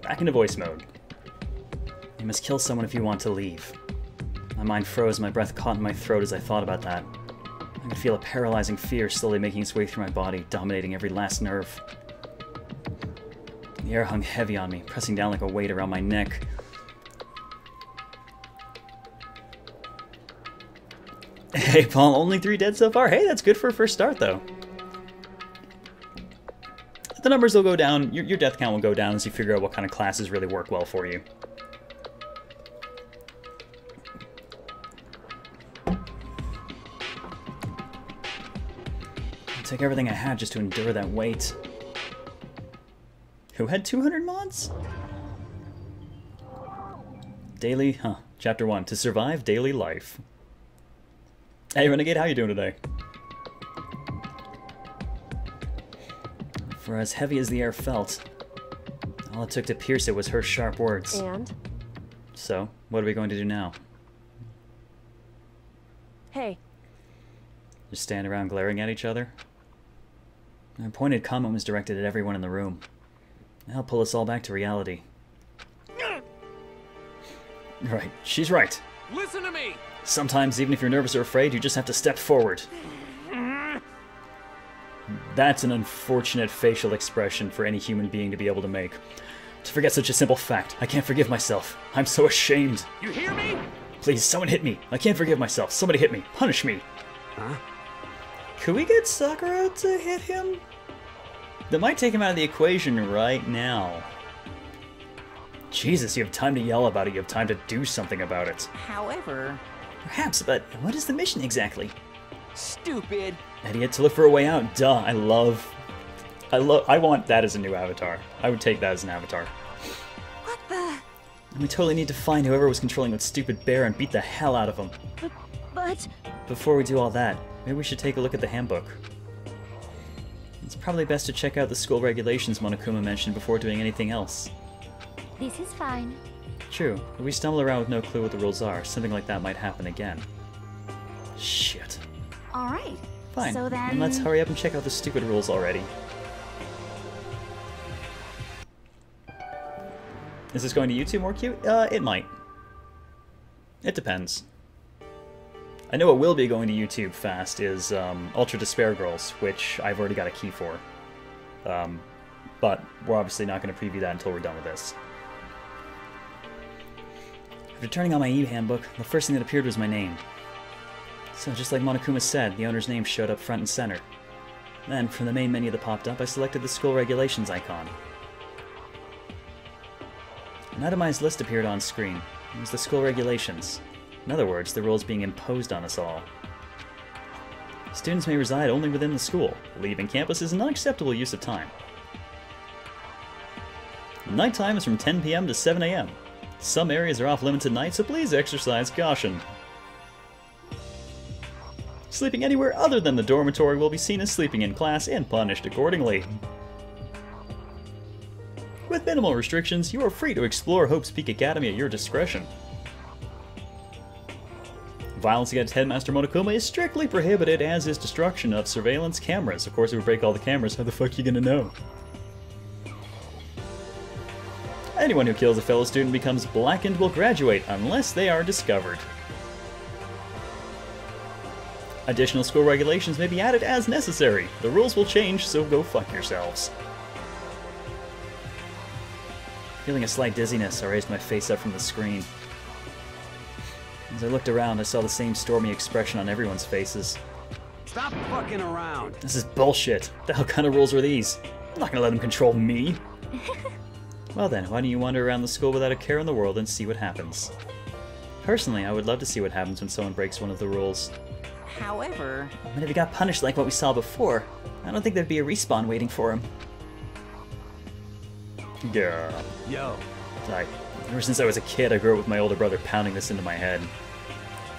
Back into voice mode. You must kill someone if you want to leave. My mind froze, my breath caught in my throat as I thought about that. I could feel a paralyzing fear slowly making its way through my body, dominating every last nerve. The air hung heavy on me, pressing down like a weight around my neck. Hey, Paul, only 3 dead so far? Hey, that's good for a first start, though. The numbers will go down, your death count will go down as you figure out what kind of classes really work well for you. It took everything I had just to endure that weight. Who had 200 mods? Daily, Chapter 1, to survive daily life. Hey Renegade, how you doing today? For as heavy as the air felt, all it took to pierce it was her sharp words. And? So, what are we going to do now? Hey. Just stand around glaring at each other? Her pointed comment was directed at everyone in the room. That'll pull us all back to reality. Right, she's right. Listen to me! Sometimes, even if you're nervous or afraid, you just have to step forward. That's an unfortunate facial expression for any human being to be able to make. To forget such a simple fact. I can't forgive myself. I'm so ashamed. You hear me? Please, someone hit me. I can't forgive myself. Somebody hit me. Punish me. Huh? Could we get Sakura to hit him? That might take him out of the equation right now. Jesus, you have time to yell about it. You have time to do something about it. However... Perhaps, but what is the mission exactly? Stupid! Idiot, to look for a way out. Duh, I want that as a new avatar. I would take that as an avatar. What the... And we totally need to find whoever was controlling that stupid bear and beat the hell out of him. But... Before we do all that, maybe we should take a look at the handbook. It's probably best to check out the school regulations Monokuma mentioned before doing anything else. This is fine. True, if we stumble around with no clue what the rules are, something like that might happen again. Shit. Alright. Fine, So then... and let's hurry up and check out the stupid rules already. Is this going to YouTube more cute? It might. It depends. I know what will be going to YouTube fast is Ultra Despair Girls, which I've already got a key for. But we're obviously not going to preview that until we're done with this. After turning on my e-handbook, the first thing that appeared was my name. So just like Monokuma said, the owner's name showed up front and center. Then, from the main menu that popped up, I selected the school regulations icon. An itemized list appeared on screen. It was the school regulations. In other words, the rules being imposed on us all. Students may reside only within the school. Leaving campus is an unacceptable use of time. Nighttime is from 10 PM to 7 AM. Some areas are off-limits at night, so please exercise caution. Sleeping anywhere other than the dormitory will be seen as sleeping in class and punished accordingly. With minimal restrictions, you are free to explore Hope's Peak Academy at your discretion. Violence against Headmaster Monokuma is strictly prohibited, as is destruction of surveillance cameras. Of course, if we break all the cameras, how the fuck are you gonna know? Anyone who kills a fellow student becomes blackened will graduate, unless they are discovered. Additional school regulations may be added as necessary. The rules will change, so go fuck yourselves. Feeling a slight dizziness, I raised my face up from the screen. As I looked around, I saw the same stormy expression on everyone's faces. Stop fucking around! This is bullshit. What the hell kind of rules are these? I'm not gonna let them control me. Well then, why don't you wander around the school without a care in the world and see what happens? Personally, I would love to see what happens when someone breaks one of the rules. However... But if he got punished like what we saw before, I don't think there'd be a respawn waiting for him. Yeah. Yo. Ever since I was a kid, I grew up with my older brother pounding this into my head.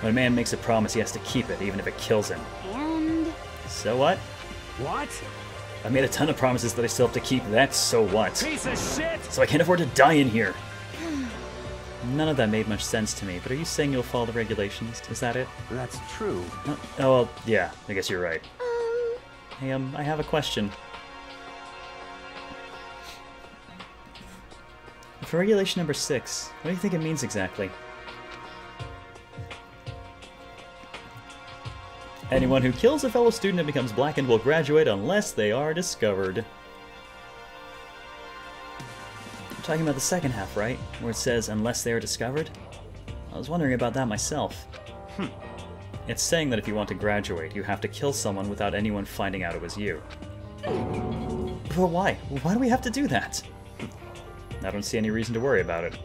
When a man makes a promise, he has to keep it, even if it kills him. And... So what? What? I made a ton of promises that I still have to keep. That's so what? Piece of shit! So I can't afford to die in here. None of that made much sense to me, but are you saying you'll follow the regulations? Is that it? That's true. Oh, well, yeah, I guess you're right. Hey, I have a question. For regulation number 6, what do you think it means exactly? Anyone who kills a fellow student and becomes blackened will graduate unless they are discovered. I'm talking about the second half, right? Where it says, unless they are discovered? I was wondering about that myself. It's saying that if you want to graduate, you have to kill someone without anyone finding out it was you. But why? Why do we have to do that? I don't see any reason to worry about it.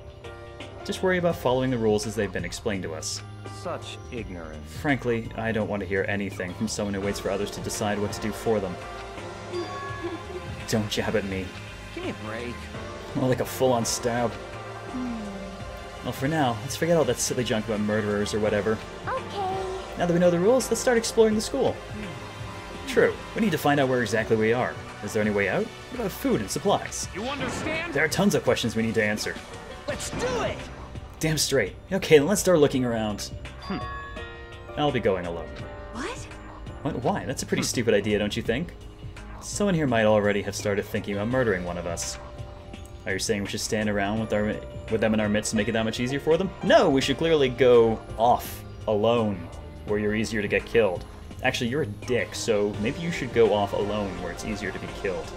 Just worry about following the rules as they've been explained to us. Such ignorance. Frankly, I don't want to hear anything from someone who waits for others to decide what to do for them. Don't jab at me. Give me a break. More like a full-on stab. Well, for now, let's forget all that silly junk about murderers or whatever. Okay. Now that we know the rules, let's start exploring the school. True, we need to find out where exactly we are. Is there any way out? What about food and supplies? You understand? There are tons of questions we need to answer. Let's do it! Damn straight. Okay, then let's start looking around. I'll be going alone. What? What? Why? That's a pretty stupid idea, don't you think? Someone here might already have started thinking about murdering one of us. Are you saying we should stand around with them in our midst to make it that much easier for them? No, we should clearly go off alone, where you're easier to get killed. Actually, you're a dick, so maybe you should go off alone where it's easier to be killed.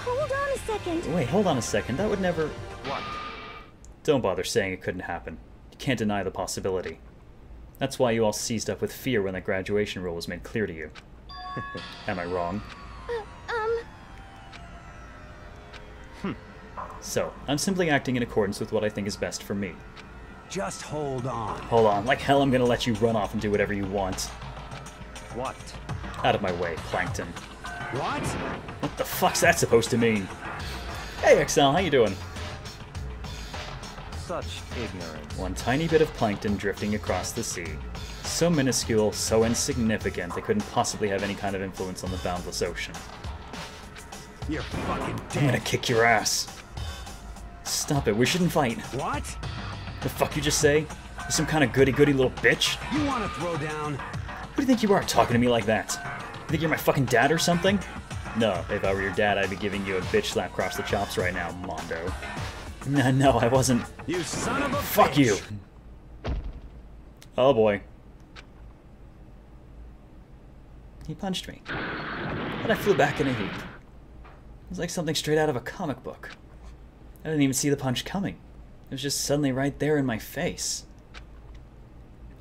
Hold on a second. Wait, hold on a second. That would never... What? Don't bother saying it couldn't happen. You can't deny the possibility. That's why you all seized up with fear when that graduation rule was made clear to you. Am I wrong? So, I'm simply acting in accordance with what I think is best for me. Just hold on. Hold on, like hell I'm gonna let you run off and do whatever you want. What? Out of my way, Plankton. What? What the fuck's that supposed to mean? Hey, XL, how you doing? Such ignorance. One tiny bit of plankton drifting across the sea. So minuscule, so insignificant, they couldn't possibly have any kind of influence on the boundless ocean. You're fucking I'm gonna dead. kick your ass. Stop it, we shouldn't fight. What? The fuck you just say? You some kind of goody-goody little bitch? You want to throw down? Who do you think you are talking to me like that? You think you're my fucking dad or something? No, if I were your dad, I'd be giving you a bitch slap across the chops right now, Mondo. No, I wasn't. You son of a Fuck bitch. you. Oh boy. He punched me. And I flew back in a heap. It was like something straight out of a comic book. I didn't even see the punch coming. It was just suddenly right there in my face.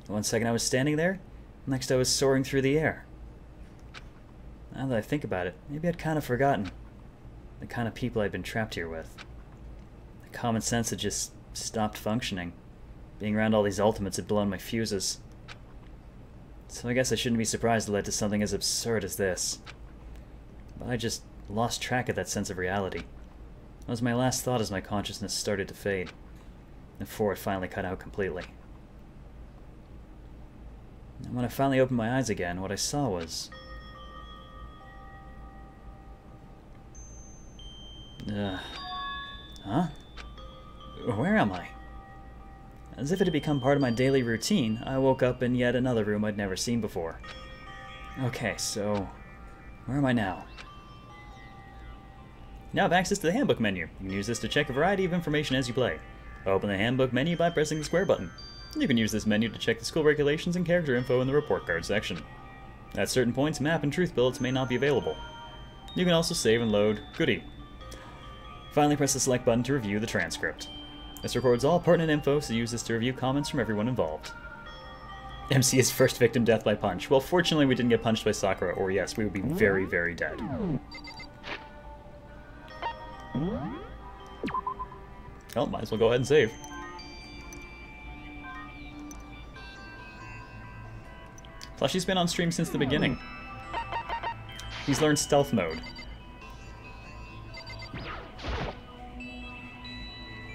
One second I was standing there, next I was soaring through the air. Now that I think about it, maybe I'd kind of forgotten the kind of people I'd been trapped here with. The common sense had just stopped functioning. Being around all these ultimates had blown my fuses. So I guess I shouldn't be surprised it led to something as absurd as this. But I just lost track of that sense of reality. That was my last thought as my consciousness started to fade, before it finally cut out completely. And when I finally opened my eyes again, what I saw was... Huh? Where am I? As if it had become part of my daily routine, I woke up in yet another room I'd never seen before. Okay, so... where am I now? You now have access to the handbook menu. You can use this to check a variety of information as you play. Open the handbook menu by pressing the square button. You can use this menu to check the school regulations and character info in the report card section. At certain points, map and truth bullets may not be available. You can also save and load. Goodie. Finally, press the select button to review the transcript. This records all pertinent info, so use this to review comments from everyone involved. MC's first victim death by punch. Well, fortunately we didn't get punched by Sakura, or yes, we would be very, very dead. Oh, might as well go ahead and save. Flushy's been on stream since the beginning. He's learned stealth mode.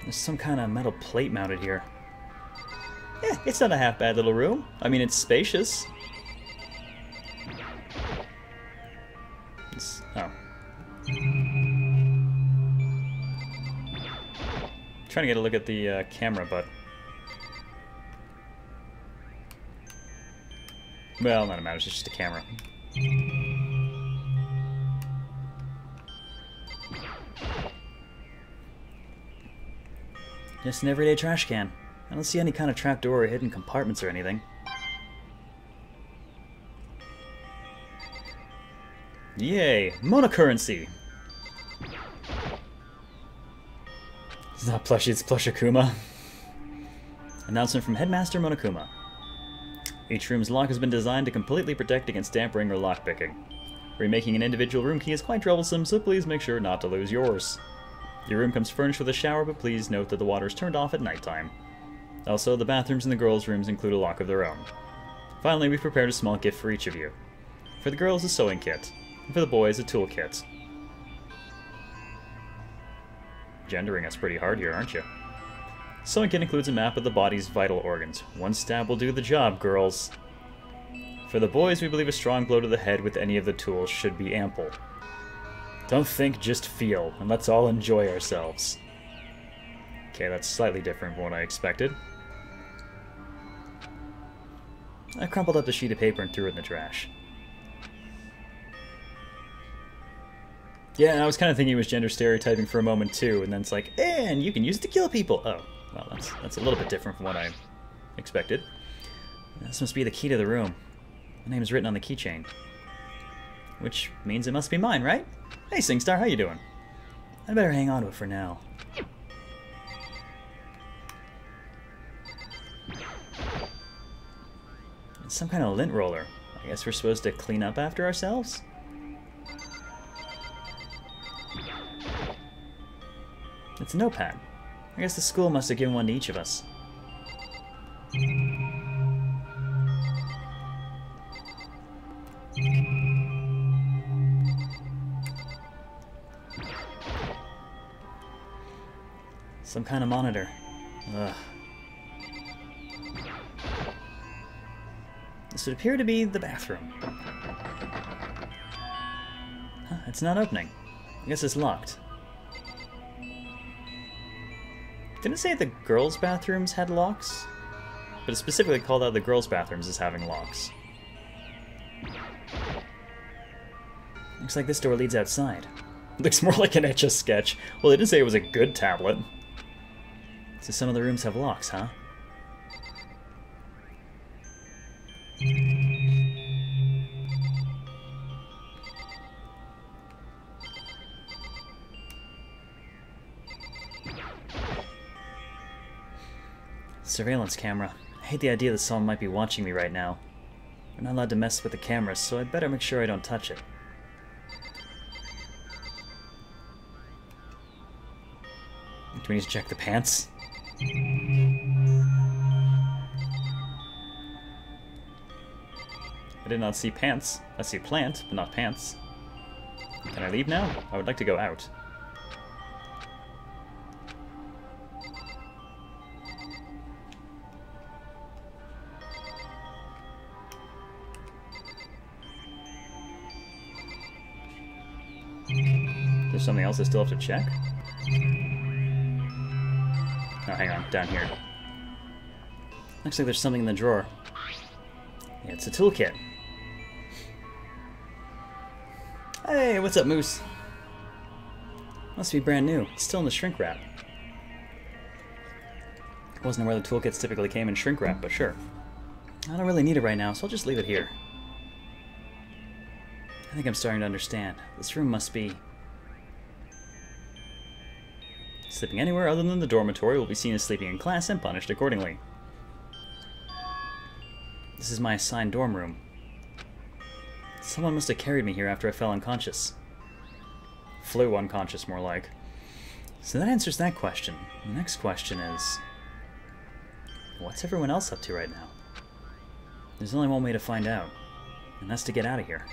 There's some kind of metal plate mounted here. Yeah, it's not a half bad little room. I mean, it's spacious. Oh. Trying to get a look at the camera, but... well, none of it matters, it's just a camera. Just an everyday trash can. I don't see any kind of trapdoor or hidden compartments or anything. Yay! Monocurrency! It's not Plushie, it's Plush Akuma. Announcement from Headmaster Monokuma. Each room's lock has been designed to completely protect against tampering or lockpicking. Remaking an individual room key is quite troublesome, so please make sure not to lose yours. Your room comes furnished with a shower, but please note that the water is turned off at nighttime. Also, the bathrooms in the girls' rooms include a lock of their own. Finally, we've prepared a small gift for each of you. For the girls, a sewing kit. And for the boys, a tool kit. Gendering us pretty hard here, aren't you? Sewing kit includes a map of the body's vital organs. One stab will do the job, girls. For the boys, we believe a strong blow to the head with any of the tools should be ample. Don't think, just feel, and let's all enjoy ourselves. Okay, that's slightly different from what I expected. I crumpled up the sheet of paper and threw it in the trash. Yeah, I was kind of thinking it was gender stereotyping for a moment too, and then it's like, and you can use it to kill people! Oh, well, that's a little bit different from what I expected. This must be the key to the room. My name is written on the keychain. Which means it must be mine, right? Hey, SingStar, how you doing? I better hang on to it for now. It's some kind of lint roller. I guess we're supposed to clean up after ourselves? It's a notepad. I guess the school must have given one to each of us. Some kind of monitor. Ugh. This would appear to be the bathroom. Huh, it's not opening. I guess it's locked. Didn't it say the girls' bathrooms had locks? But it specifically called out the girls' bathrooms as having locks. Looks like this door leads outside. Looks more like an Etch-a-Sketch. Well, they didn't say it was a good tablet. So some of the rooms have locks, huh? Surveillance camera. I hate the idea that someone might be watching me right now. We're not allowed to mess with the cameras, so I'd better make sure I don't touch it. Do we need to check the pants? I did not see pants. I see plant, but not pants. Can I leave now? I would like to go out. There's something else I still have to check? Oh, hang on, down here. Looks like there's something in the drawer. Yeah, it's a toolkit. Hey, what's up, Moose? Must be brand new. It's still in the shrink wrap. I wasn't aware the toolkits typically came in shrink wrap, but sure. I don't really need it right now, so I'll just leave it here. I think I'm starting to understand. This room must be... Sleeping anywhere other than the dormitory will be seen as sleeping in class and punished accordingly. This is my assigned dorm room. Someone must have carried me here after I fell unconscious. Flew unconscious, more like. So that answers that question. The next question is... what's everyone else up to right now? There's only one way to find out, and that's to get out of here.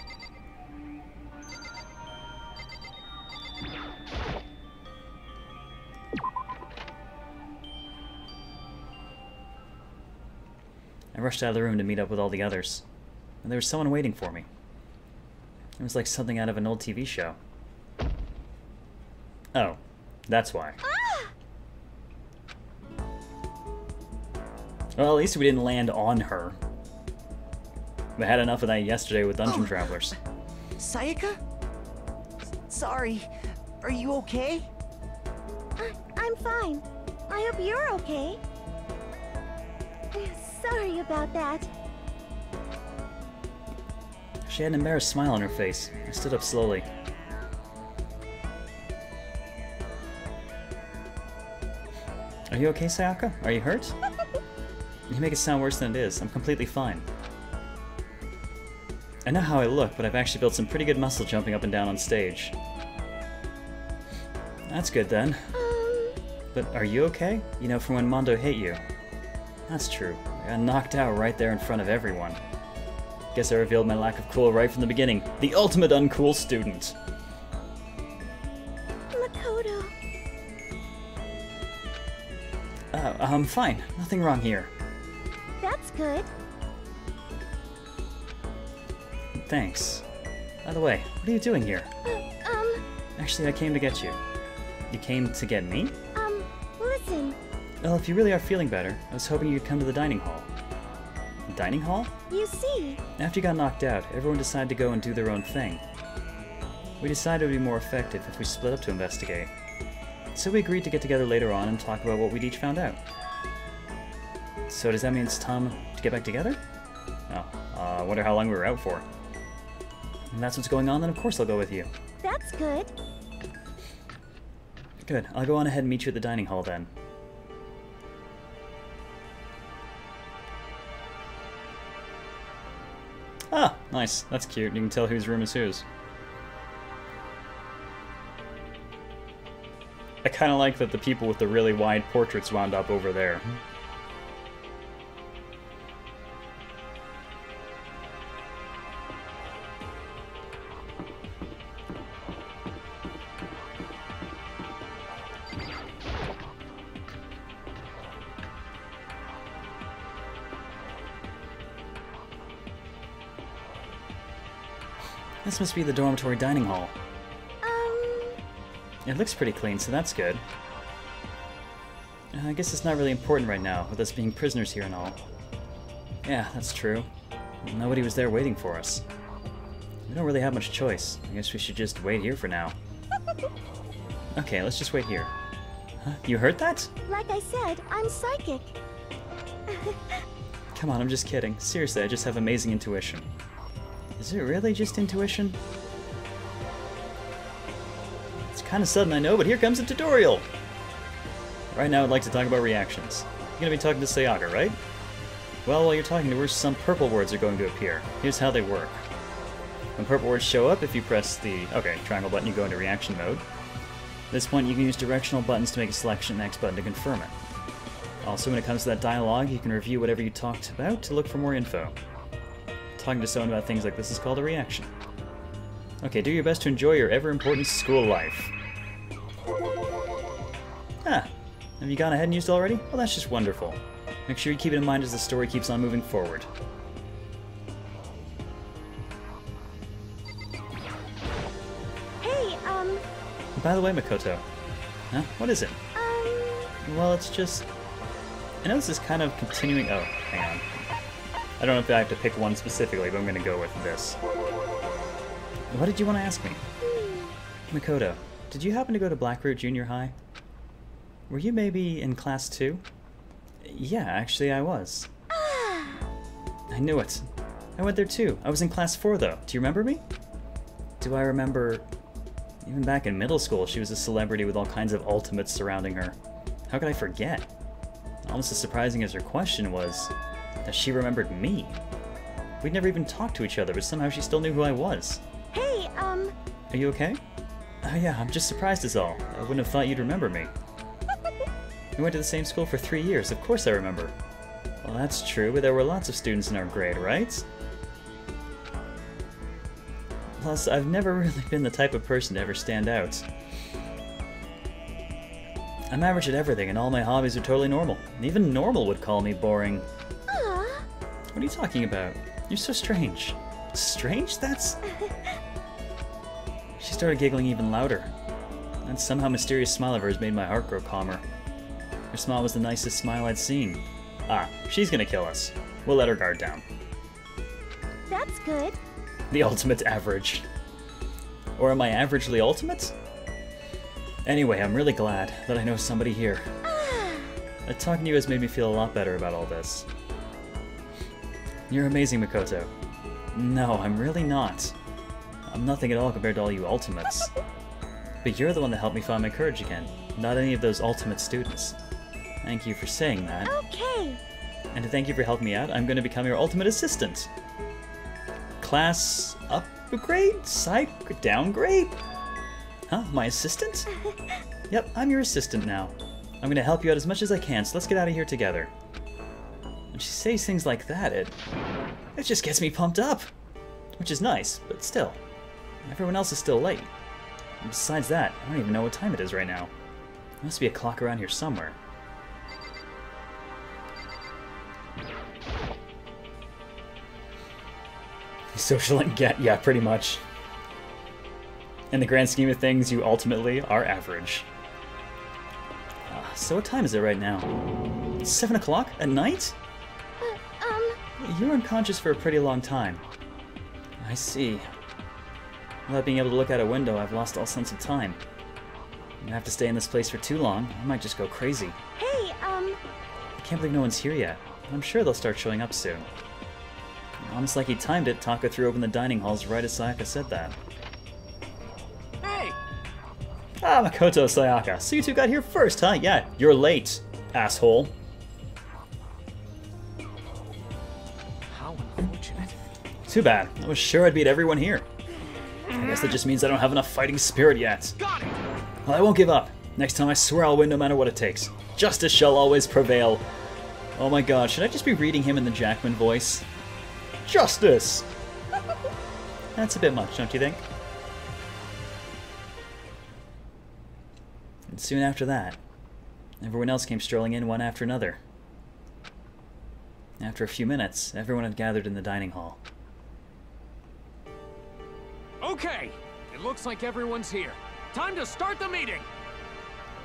I rushed out of the room to meet up with all the others, and there was someone waiting for me. It was like something out of an old TV show. Oh, that's why. Well, at least we didn't land on her. We had enough of that yesterday with Dungeon Travelers. Sayaka? Sorry. Are you okay? I'm fine. I hope you're okay. Sorry about that. She had an embarrassed smile on her face. I stood up slowly. Are you okay, Sayaka? Are you hurt? You make it sound worse than it is. I'm completely fine. I know how I look, but I've actually built some pretty good muscle jumping up and down on stage. That's good then. But are you okay? You know, from when Mondo hit you. That's true. I got knocked out right there in front of everyone. Guess I revealed my lack of cool right from the beginning. The ultimate uncool student. Makoto. I'm fine. Nothing wrong here. That's good. Thanks. By the way, what are you doing here? Actually, I came to get you. You came to get me? Listen. Well, if you really are feeling better, I was hoping you'd come to the dining hall. The dining hall? You see. After you got knocked out, everyone decided to go and do their own thing. We decided it would be more effective if we split up to investigate. So we agreed to get together later on and talk about what we'd each found out. So does that mean it's time to get back together? Oh, I wonder how long we were out for. And that's what's going on, then of course I'll go with you. That's good. Good, I'll go on ahead and meet you at the dining hall then. Ah, nice. That's cute. You can tell whose room is whose. I kind of like that the people with the really wide portraits wound up over there. This must be the dormitory dining hall. It looks pretty clean, so that's good. I guess it's not really important right now, with us being prisoners here and all. Yeah, that's true. Nobody was there waiting for us. We don't really have much choice. I guess we should just wait here for now. Okay, let's just wait here. Huh? You heard that? Like I said, I'm psychic. Come on, I'm just kidding. Seriously, I just have amazing intuition. Is it really just intuition? It's kind of sudden, I know, but here comes the tutorial! Right now I'd like to talk about reactions. You're gonna be talking to Sayaka, right? Well, while you're talking to her, some purple words are going to appear. Here's how they work. When purple words show up, if you press the triangle button, you go into reaction mode. At this point, you can use directional buttons to make a selection and X button to confirm it. Also, when it comes to that dialogue, you can review whatever you talked about to look for more info. Talking to someone about things like this is called a reaction. Okay, do your best to enjoy your ever-important school life. Ah, have you gone ahead and used it already? Well, that's just wonderful. Make sure you keep it in mind as the story keeps on moving forward. Hey, By the way, Makoto. Huh? What is it? Well, it's just... I know this is kind of continuing... Oh, hang on. I don't know if I have to pick one specifically, but I'm going to go with this. What did you want to ask me? Makoto, did you happen to go to Blackroot Junior High? Were you maybe in class 2? Yeah, actually I was. I knew it. I went there too. I was in class 4 though. Do you remember me? Do I remember... Even back in middle school, she was a celebrity with all kinds of ultimates surrounding her. How could I forget? Almost as surprising as her question was... that she remembered me. We'd never even talked to each other, but somehow she still knew who I was. Hey, Are you okay? Oh yeah, I'm just surprised is all. I wouldn't have thought you'd remember me. We went to the same school for 3 years, of course I remember. Well, that's true, but there were lots of students in our grade, right? Plus, I've never really been the type of person to ever stand out. I'm average at everything, and all my hobbies are totally normal. And even normal would call me boring. What are you talking about? You're so strange. Strange? That's... She started giggling even louder. That somehow mysterious smile of hers made my heart grow calmer. Her smile was the nicest smile I'd seen. Ah, she's gonna kill us. We'll let her guard down. that's good. The ultimate average. Or am I averagely ultimate? Anyway, I'm really glad that I know somebody here. Talking to you has made me feel a lot better about all this. You're amazing, Makoto. No, I'm really not. I'm nothing at all compared to all you ultimates. But you're the one that helped me find my courage again, not any of those ultimate students. Thank you for saying that. Okay. And to thank you for helping me out, I'm going to become your ultimate assistant. Class upgrade? Psych downgrade? Huh? My assistant? Yep, I'm your assistant now. I'm going to help you out as much as I can, so let's get out of here together. When she says things like that, it just gets me pumped up. Which is nice, but still. Everyone else is still late. And besides that, I don't even know what time it is right now. There must be a clock around here somewhere. Social and get, yeah, pretty much. In the grand scheme of things, you ultimately are average. So what time is it right now? 7 o'clock at night? You were unconscious for a pretty long time. I see. Without being able to look out a window, I've lost all sense of time. I'm gonna have to stay in this place for too long. I might just go crazy. Hey, I can't believe no one's here yet. I'm sure they'll start showing up soon. Almost like he timed it, Taka threw open the dining halls right as Sayaka said that. Hey! Ah, Makoto, Sayaka. So you two got here first, huh? Yeah, you're late, asshole. How unfortunate. Too bad. I was sure I'd beat everyone here. I guess that just means I don't have enough fighting spirit yet. Got it! Well, I won't give up. Next time I swear I'll win no matter what it takes. Justice shall always prevail. Oh my god, should I just be reading him in the Jackman voice? Justice! That's a bit much, don't you think? And soon after that, everyone else came strolling in one after another. After a few minutes, everyone had gathered in the dining hall. Okay, it looks like everyone's here. Time to start the meeting!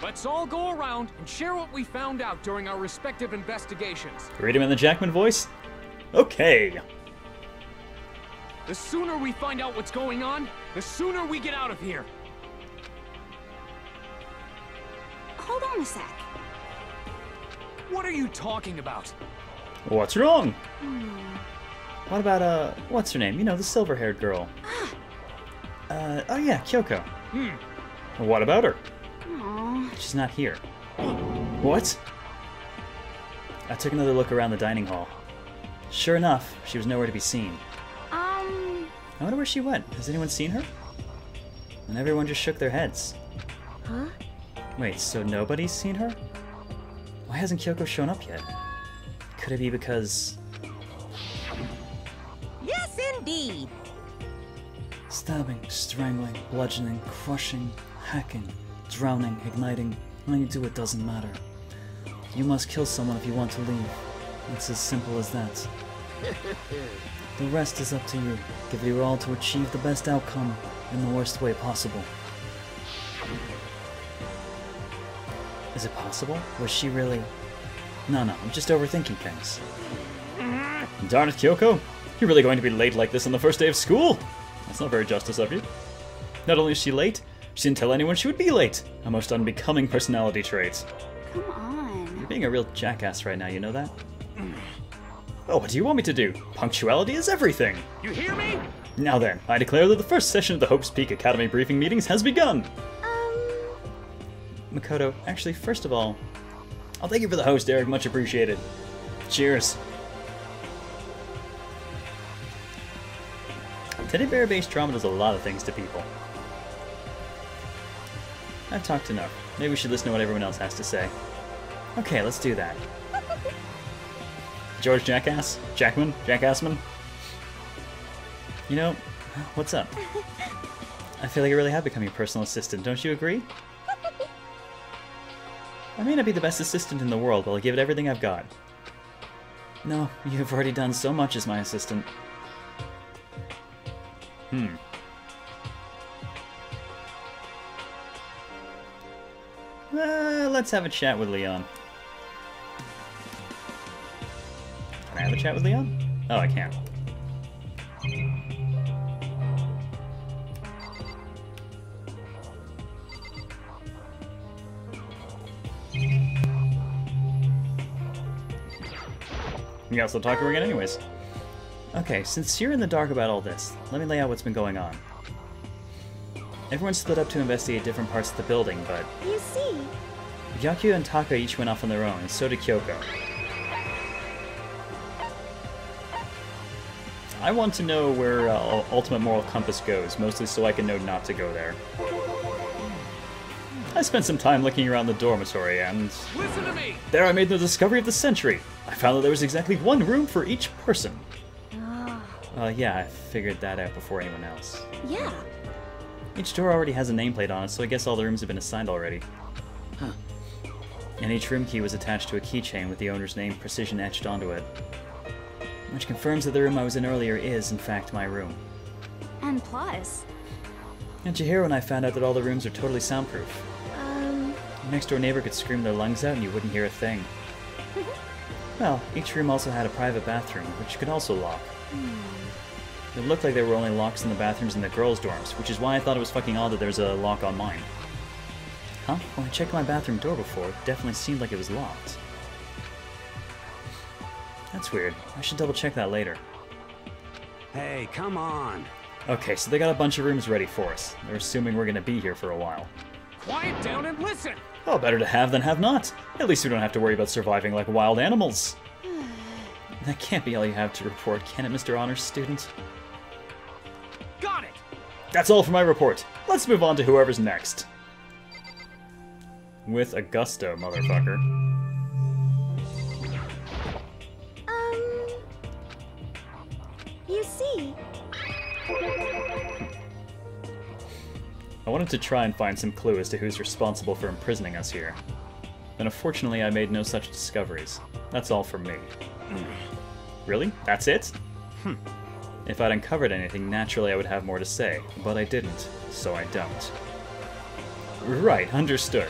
Let's all go around and share what we found out during our respective investigations. Read him in the Jackman voice? Okay! The sooner we find out what's going on, the sooner we get out of here. hold on a sec. What are you talking about? What's wrong? What about, what's her name? You know, the silver-haired girl. Oh yeah, Kyoko. What about her? She's not here. What? I took another look around the dining hall. Sure enough, she was nowhere to be seen. I wonder where she went. Has anyone seen her? And everyone just shook their heads. Huh? Wait, so nobody's seen her? Why hasn't Kyoko shown up yet? Could it be because... Yes, indeed. Stabbing, strangling, bludgeoning, crushing, hacking, drowning, igniting. When you do it doesn't matter. You must kill someone if you want to leave. It's as simple as that. The rest is up to you. Give it your all to achieve the best outcome in the worst way possible. Is it possible? Was she really... No, I'm just overthinking things. Darn it, Kyoko! You're really going to be late like this on the first day of school? That's not very justice of you. Not only is she late, she didn't tell anyone she would be late. A most unbecoming personality trait. Come on. You're being a real jackass right now, you know that? Oh, what do you want me to do? Punctuality is everything! You hear me? Now then, I declare that the first session of the Hope's Peak Academy briefing meetings has begun! Makoto, actually, first of all, I'll thank you for the host, Eric. Much appreciated. Cheers. Teddy bear-based trauma does a lot of things to people. I've talked enough. Maybe we should listen to what everyone else has to say. Okay, let's do that. George Jackass? Jackman? Jackassman? You know, what's up? I feel like I really have become your personal assistant, don't you agree? I may not be the best assistant in the world, but I'll give it everything I've got. No, you've already done so much as my assistant. Let's have a chat with Leon. Can I have a chat with Leon? Oh, I can't. You guys will talk to her again anyways. Okay, since you're in the dark about all this, let me lay out what's been going on. Everyone split up to investigate different parts of the building, but You see, Yaku and Taka each went off on their own, and so did Kyoko. I want to know where Ultimate Moral Compass goes, mostly so I can know not to go there. I spent some time looking around the dormitory, and Listen to me! there I made the discovery of the century. I found that there was exactly one room for each person. Yeah, I figured that out before anyone else. yeah. Each door already has a nameplate on it, so I guess all the rooms have been assigned already. Huh. And each room key was attached to a keychain with the owner's name precision etched onto it. Which confirms that the room I was in earlier is, in fact, my room. And plus, And Chihiro and I found out that all the rooms are totally soundproof. Your next door neighbor could scream their lungs out and you wouldn't hear a thing. Well, each room also had a private bathroom, which you could also lock. It looked like there were only locks in the bathrooms in the girls' dorms, which is why I thought it was fucking odd that there was a lock on mine. Huh? When I checked my bathroom door before, it definitely seemed like it was locked. That's weird. I should double check that later. Hey, come on. Okay, so they got a bunch of rooms ready for us. They're assuming we're gonna be here for a while. Quiet down and listen! Oh, better to have than have not. At least we don't have to worry about surviving like wild animals. That can't be all you have to report, can it, Mr. Honors student? Got it! That's all for my report. Let's move on to whoever's next. With a gusto, motherfucker. You see, I wanted to try and find some clue as to who's responsible for imprisoning us here. But unfortunately, I made no such discoveries. That's all from me. Really? That's it? If I'd uncovered anything, naturally I would have more to say, but I didn't, so I don't. Right, understood.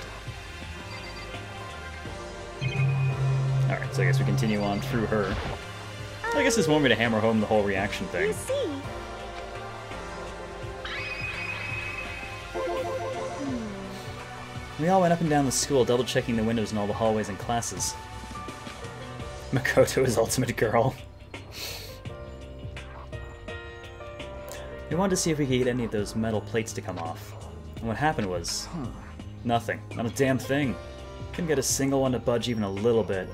Alright, so I guess we continue on through her. I guess this want me to hammer home the whole reaction thing. you see. We all went up and down the school, double-checking the windows in all the hallways and classes. Makoto is ultimate girl. We wanted to see if we could get any of those metal plates to come off. And what happened was... nothing. Not a damn thing. Couldn't get a single one to budge even a little bit.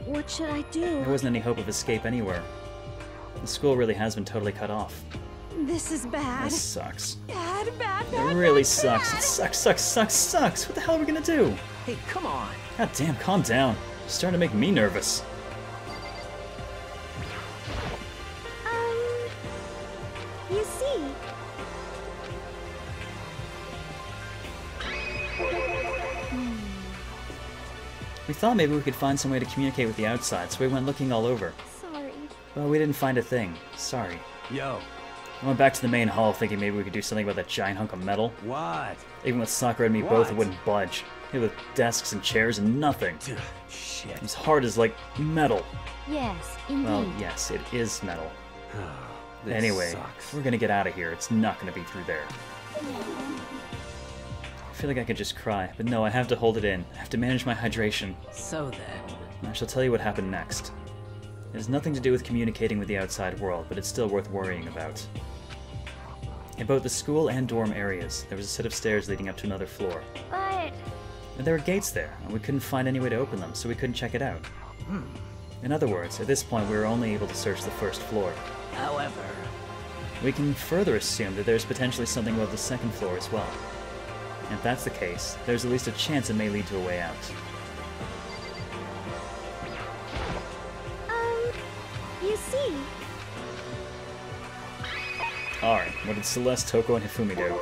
What should I do? There wasn't any hope of escape anywhere. The school really has been totally cut off. This is bad. This sucks. Bad, bad, It bad. really bad, sucks. It bad. sucks, sucks, sucks, sucks. What the hell are we gonna do? Hey, come on. God damn, calm down. You're starting to make me nervous. You see. We thought maybe we could find some way to communicate with the outside, so we went looking all over. Sorry. But we didn't find a thing. Sorry. Yo, I went back to the main hall thinking maybe we could do something about that giant hunk of metal. what? Even with Sakura and me both, it What? wouldn't budge. Here with desks and chairs and nothing. Shit. It was hard as, like, metal. Yes, indeed. Well, yes, it is metal. This Anyway, sucks. we're gonna get out of here. It's not gonna be through there. I feel like I could just cry, but no, I have to hold it in. I have to manage my hydration. So then... I shall tell you what happened next. It has nothing to do with communicating with the outside world, but it's still worth worrying about. In both the school and dorm areas, there was a set of stairs leading up to another floor. But And there were gates there, and we couldn't find any way to open them, so we couldn't check it out. In other words, at this point we were only able to search the first floor. However... We can further assume that there's potentially something above the second floor as well. And if that's the case, there's at least a chance it may lead to a way out. you see. Alright, what did Celeste, Toko, and Hifumi do?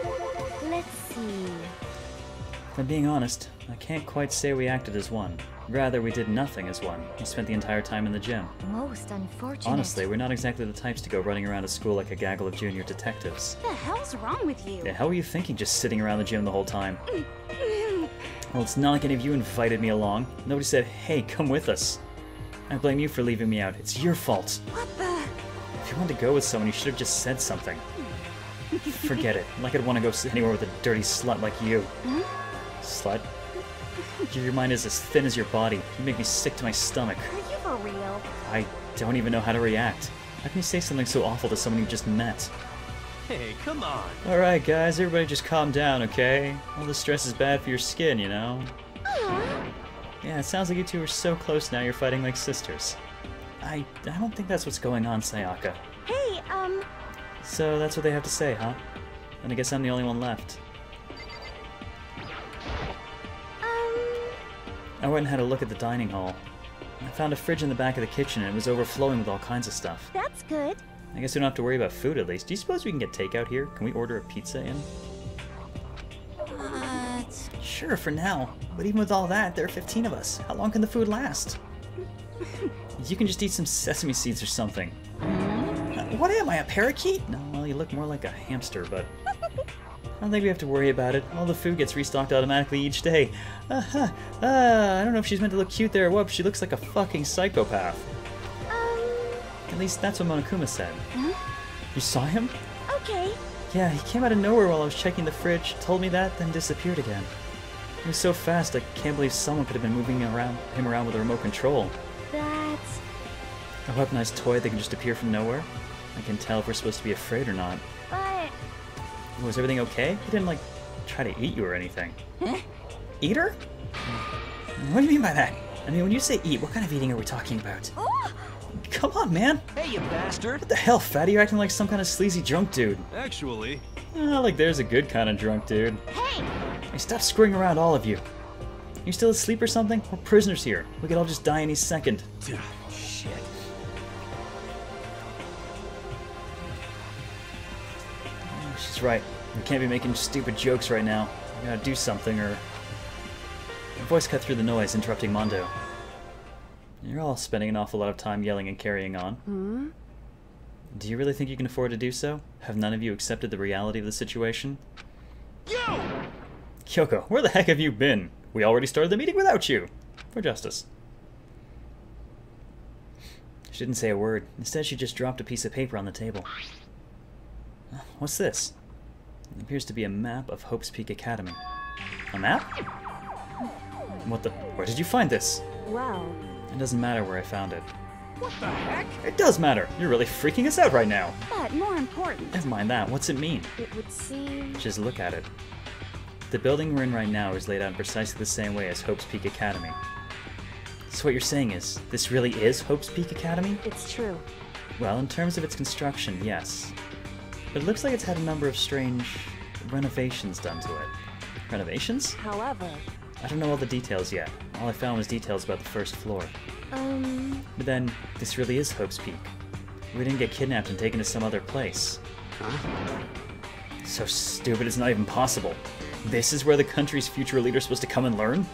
Let's see. If I'm being honest, I can't quite say we acted as one. Rather, we did nothing as one. We spent the entire time in the gym. Most unfortunate. Honestly, we're not exactly the types to go running around a school like a gaggle of junior detectives. What the hell's wrong with you? Yeah, how were you thinking just sitting around the gym the whole time? Well, it's not like any of you invited me along. Nobody said, hey, come with us. I blame you for leaving me out. It's your fault. What the? If you wanted to go with someone, you should have just said something. Forget it. Like I'd want to go anywhere with a dirty slut like you. Slut? Your mind is as thin as your body. You make me sick to my stomach. Are you for real. I don't even know how to react. How can you say something so awful to someone you just met? Hey, come on. Alright guys, everybody just calm down, okay? All the stress is bad for your skin, you know? Yeah, it sounds like you two are so close now you're fighting like sisters. I don't think that's what's going on, Sayaka. Hey, So that's what they have to say, huh? And I guess I'm the only one left. I went and had a look at the dining hall. I found a fridge in the back of the kitchen and it was overflowing with all kinds of stuff. that's good. I guess we don't have to worry about food at least. Do you suppose we can get takeout here? Can we order a pizza in? What? Sure, for now. But even with all that, there are 15 of us. How long can the food last? You can just eat some sesame seeds or something. What am I, a parakeet? No, well, you look more like a hamster, but I don't think we have to worry about it. All the food gets restocked automatically each day. I don't know if she's meant to look cute there or what, but she looks like a fucking psychopath. At least that's what Monokuma said. You saw him? Okay. Yeah, he came out of nowhere while I was checking the fridge, told me that, then disappeared again. He was so fast, I can't believe someone could have been moving him around with a remote control. That's... A weaponized toy that can just appear from nowhere? I can tell if we're supposed to be afraid or not. But... Was everything okay? He didn't, like, try to eat you or anything. Eat her? What do you mean by that? I mean, when you say eat, what kind of eating are we talking about? Oh! Come on, man! Hey, you bastard. What the hell, fatty? You're acting like some kind of sleazy drunk dude. Actually. Like there's a good kind of drunk dude. Hey! Hey, stop screwing around, all of you. You still asleep or something? We're prisoners here. We could all just die any second. Shit. Oh, she's right. We can't be making stupid jokes right now. We gotta do something, or... Her voice cut through the noise, interrupting Mondo. You're all spending an awful lot of time yelling and carrying on. Do you really think you can afford to do so? Have none of you accepted the reality of the situation? Kyoko, where the heck have you been? We already started the meeting without you. For justice. She didn't say a word. Instead, she just dropped a piece of paper on the table. What's this? It appears to be a map of Hope's Peak Academy. A map? What the... Where did you find this? Well... It doesn't matter where I found it. What the heck? It does matter! You're really freaking us out right now! But more important, Never mind that. What's it mean? it would seem... Just look at it. The building we're in right now is laid out in precisely the same way as Hope's Peak Academy. So what you're saying is, this really is Hope's Peak Academy? It's true. Well, in terms of its construction, yes. But it looks like it's had a number of strange renovations done to it. Renovations? However... I don't know all the details yet. All I found was details about the first floor. But then, this really is Hope's Peak. We didn't get kidnapped and taken to some other place. So stupid it's not even possible. This is where the country's future leader's supposed to come and learn?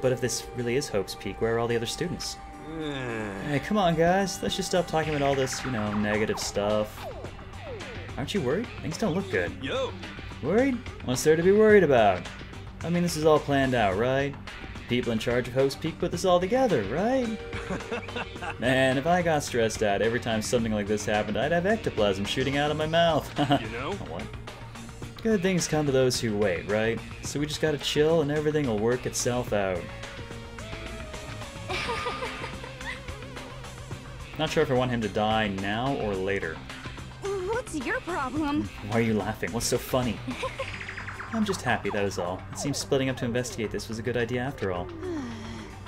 But if this really is Hope's Peak, where are all the other students? Hey, come on guys, let's just stop talking about all this, you know, negative stuff. Aren't you worried? Things don't look good. Yo. Worried? What's there to be worried about? I mean, this is all planned out, right? People in charge of Hope's Peak put this all together, right? Man, if I got stressed out every time something like this happened, I'd have ectoplasm shooting out of my mouth. You know? What? Good things come to those who wait, right? So we just gotta chill and everything will work itself out. Not sure if I want him to die now or later. What's your problem? Why are you laughing? What's so funny? I'm just happy, that is all. It seems splitting up to investigate this was a good idea after all.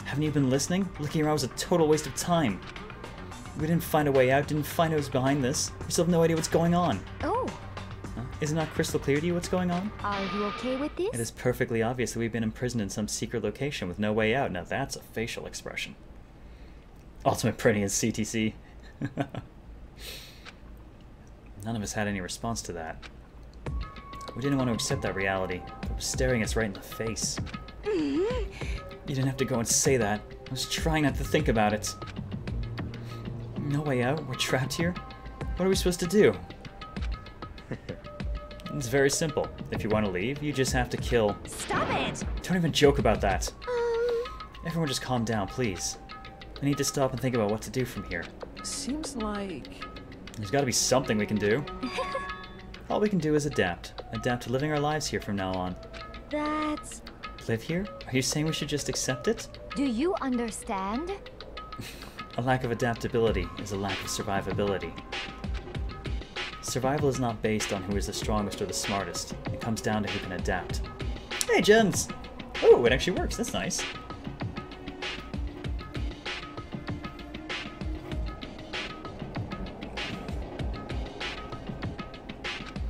Haven't you been listening? Looking around was a total waste of time. We didn't find a way out, didn't find who was behind this. We still have no idea what's going on. Oh, Is it not crystal clear to you what's going on? are you okay with this? It is perfectly obvious that we've been imprisoned in some secret location with no way out. Now that's a facial expression. Ultimate printing is CTC. None of us had any response to that. We didn't want to accept that reality. It was staring us right in the face. You didn't have to go and say that. I was trying not to think about it. No way out? We're trapped here? What are we supposed to do? It's very simple. If you want to leave, you just have to kill... Stop it! Don't even joke about that. Everyone just calm down, please. I need to stop and think about what to do from here. Seems like... There's gotta be something we can do. All we can do is adapt. Adapt to living our lives here from now on. That's... Live here? Are you saying we should just accept it? Do you understand? A lack of adaptability is a lack of survivability. Survival is not based on who is the strongest or the smartest. It comes down to who can adapt. Hey, gems! Oh, it actually works. That's nice.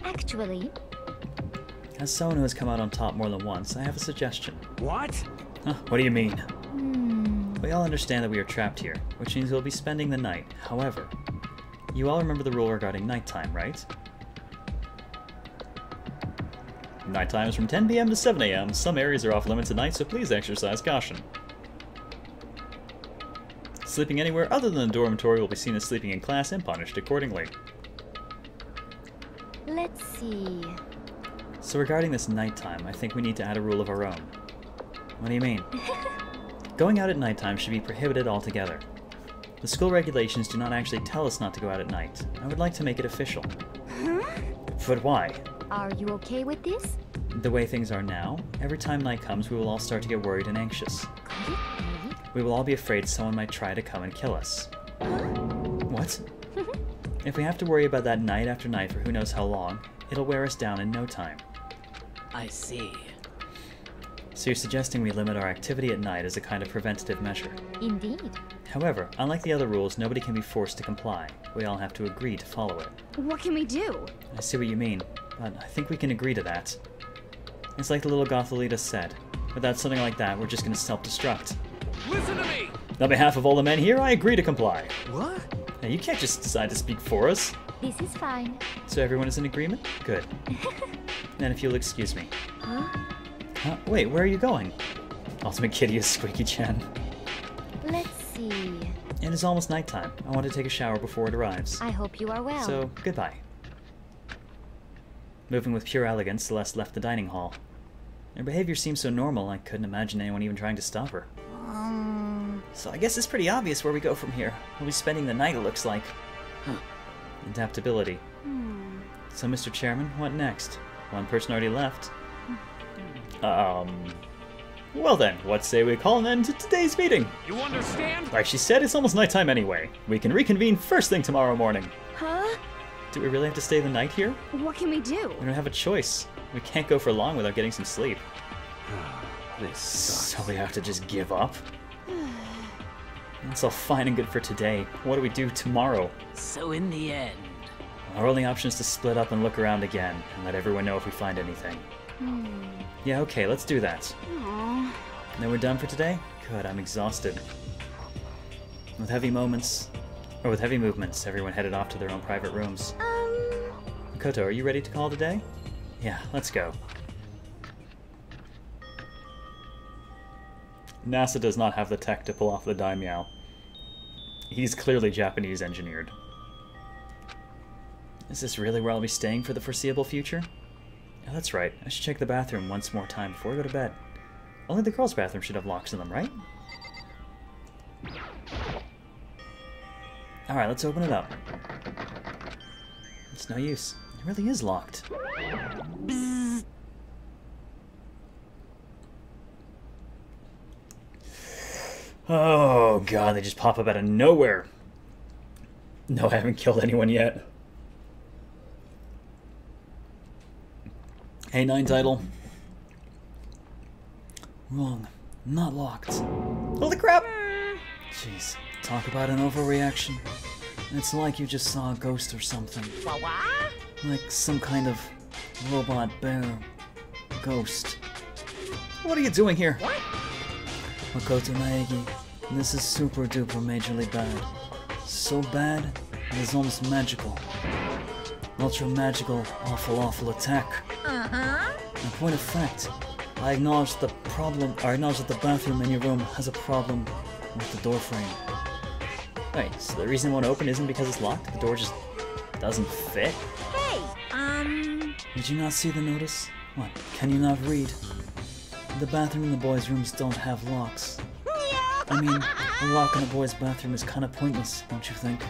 Actually, As someone who has come out on top more than once, I have a suggestion. What? Huh, what do you mean? We all understand that we are trapped here, which means we'll be spending the night. However, you all remember the rule regarding nighttime, right? Nighttime is from 10 p.m. to 7 a.m. Some areas are off limits at night, so please exercise caution. Sleeping anywhere other than the dormitory will be seen as sleeping in class and punished accordingly. let's see. So regarding this nighttime, I think we need to add a rule of our own. What do you mean? Going out at nighttime should be prohibited altogether. The school regulations do not actually tell us not to go out at night. I would like to make it official. But why? Are you okay with this? The way things are now, every time night comes we will all start to get worried and anxious. Could it be? We will all be afraid someone might try to come and kill us. What? If we have to worry about that night after night for who knows how long, it'll wear us down in no time. I see. So you're suggesting we limit our activity at night as a kind of preventative measure. Indeed. However, unlike the other rules, nobody can be forced to comply. We all have to agree to follow it. What can we do? I see what you mean, but I think we can agree to that. It's like the little Gothalita said. Without something like that, we're just gonna self-destruct. Listen to me! On behalf of all the men here, I agree to comply. What? Now, you can't just decide to speak for us. This is fine. So everyone is in agreement? Good. Then if you'll excuse me. Huh? Huh? Wait, where are you going? Ultimate Kitty is Squeaky-chan. Let's see. It is almost nighttime. I want to take a shower before it arrives. I hope you are well. So, goodbye. Moving with pure elegance, Celeste left the dining hall. Her behavior seemed so normal, I couldn't imagine anyone even trying to stop her. So I guess it's pretty obvious where we go from here. We'll be spending the night, it looks like. Huh. Adaptability. So, Mr. Chairman, what next? One person already left. Well then, what say we call an end to today's meeting? You understand? Like she said, it's almost nighttime anyway. We can reconvene first thing tomorrow morning. Huh? Do we really have to stay the night here? What can we do? We don't have a choice. We can't go for long without getting some sleep. This sucks. So we have to just give up? That's all fine and good for today. What do we do tomorrow? So in the end, Our only option is to split up and look around again, and let everyone know if we find anything. Yeah, okay, let's do that. Aww. Then we're done for today? Good, I'm exhausted. With heavy movements, everyone headed off to their own private rooms. Koto, are you ready to call it a day? Yeah, let's go. NASA does not have the tech to pull off the daimyo. He's clearly Japanese engineered. Is this really where I'll be staying for the foreseeable future? Yeah, that's right. I should check the bathroom once more time before I go to bed. Only the girls' bathroom should have locks in them, right? Alright, let's open it up. It's no use. It really is locked. Oh god, they just pop up out of nowhere. No, I haven't killed anyone yet. Hey, 9 title. Wrong. Not locked. Holy crap! Jeez. Talk about an overreaction. It's like you just saw a ghost or something. Like some kind of robot bear ghost. What are you doing here? Makoto Naegi, this is super duper majorly bad. So bad, it is almost magical. Ultra magical, awful attack. In point of fact, I acknowledge that the bathroom in your room has a problem with the door frame. Wait, so the reason it won't open isn't because it's locked? The door just doesn't fit? Hey, Did you not see the notice? What, can you not read? The bathroom and the boys' rooms don't have locks. I mean, a lock in a boys' bathroom is kind of pointless, don't you think?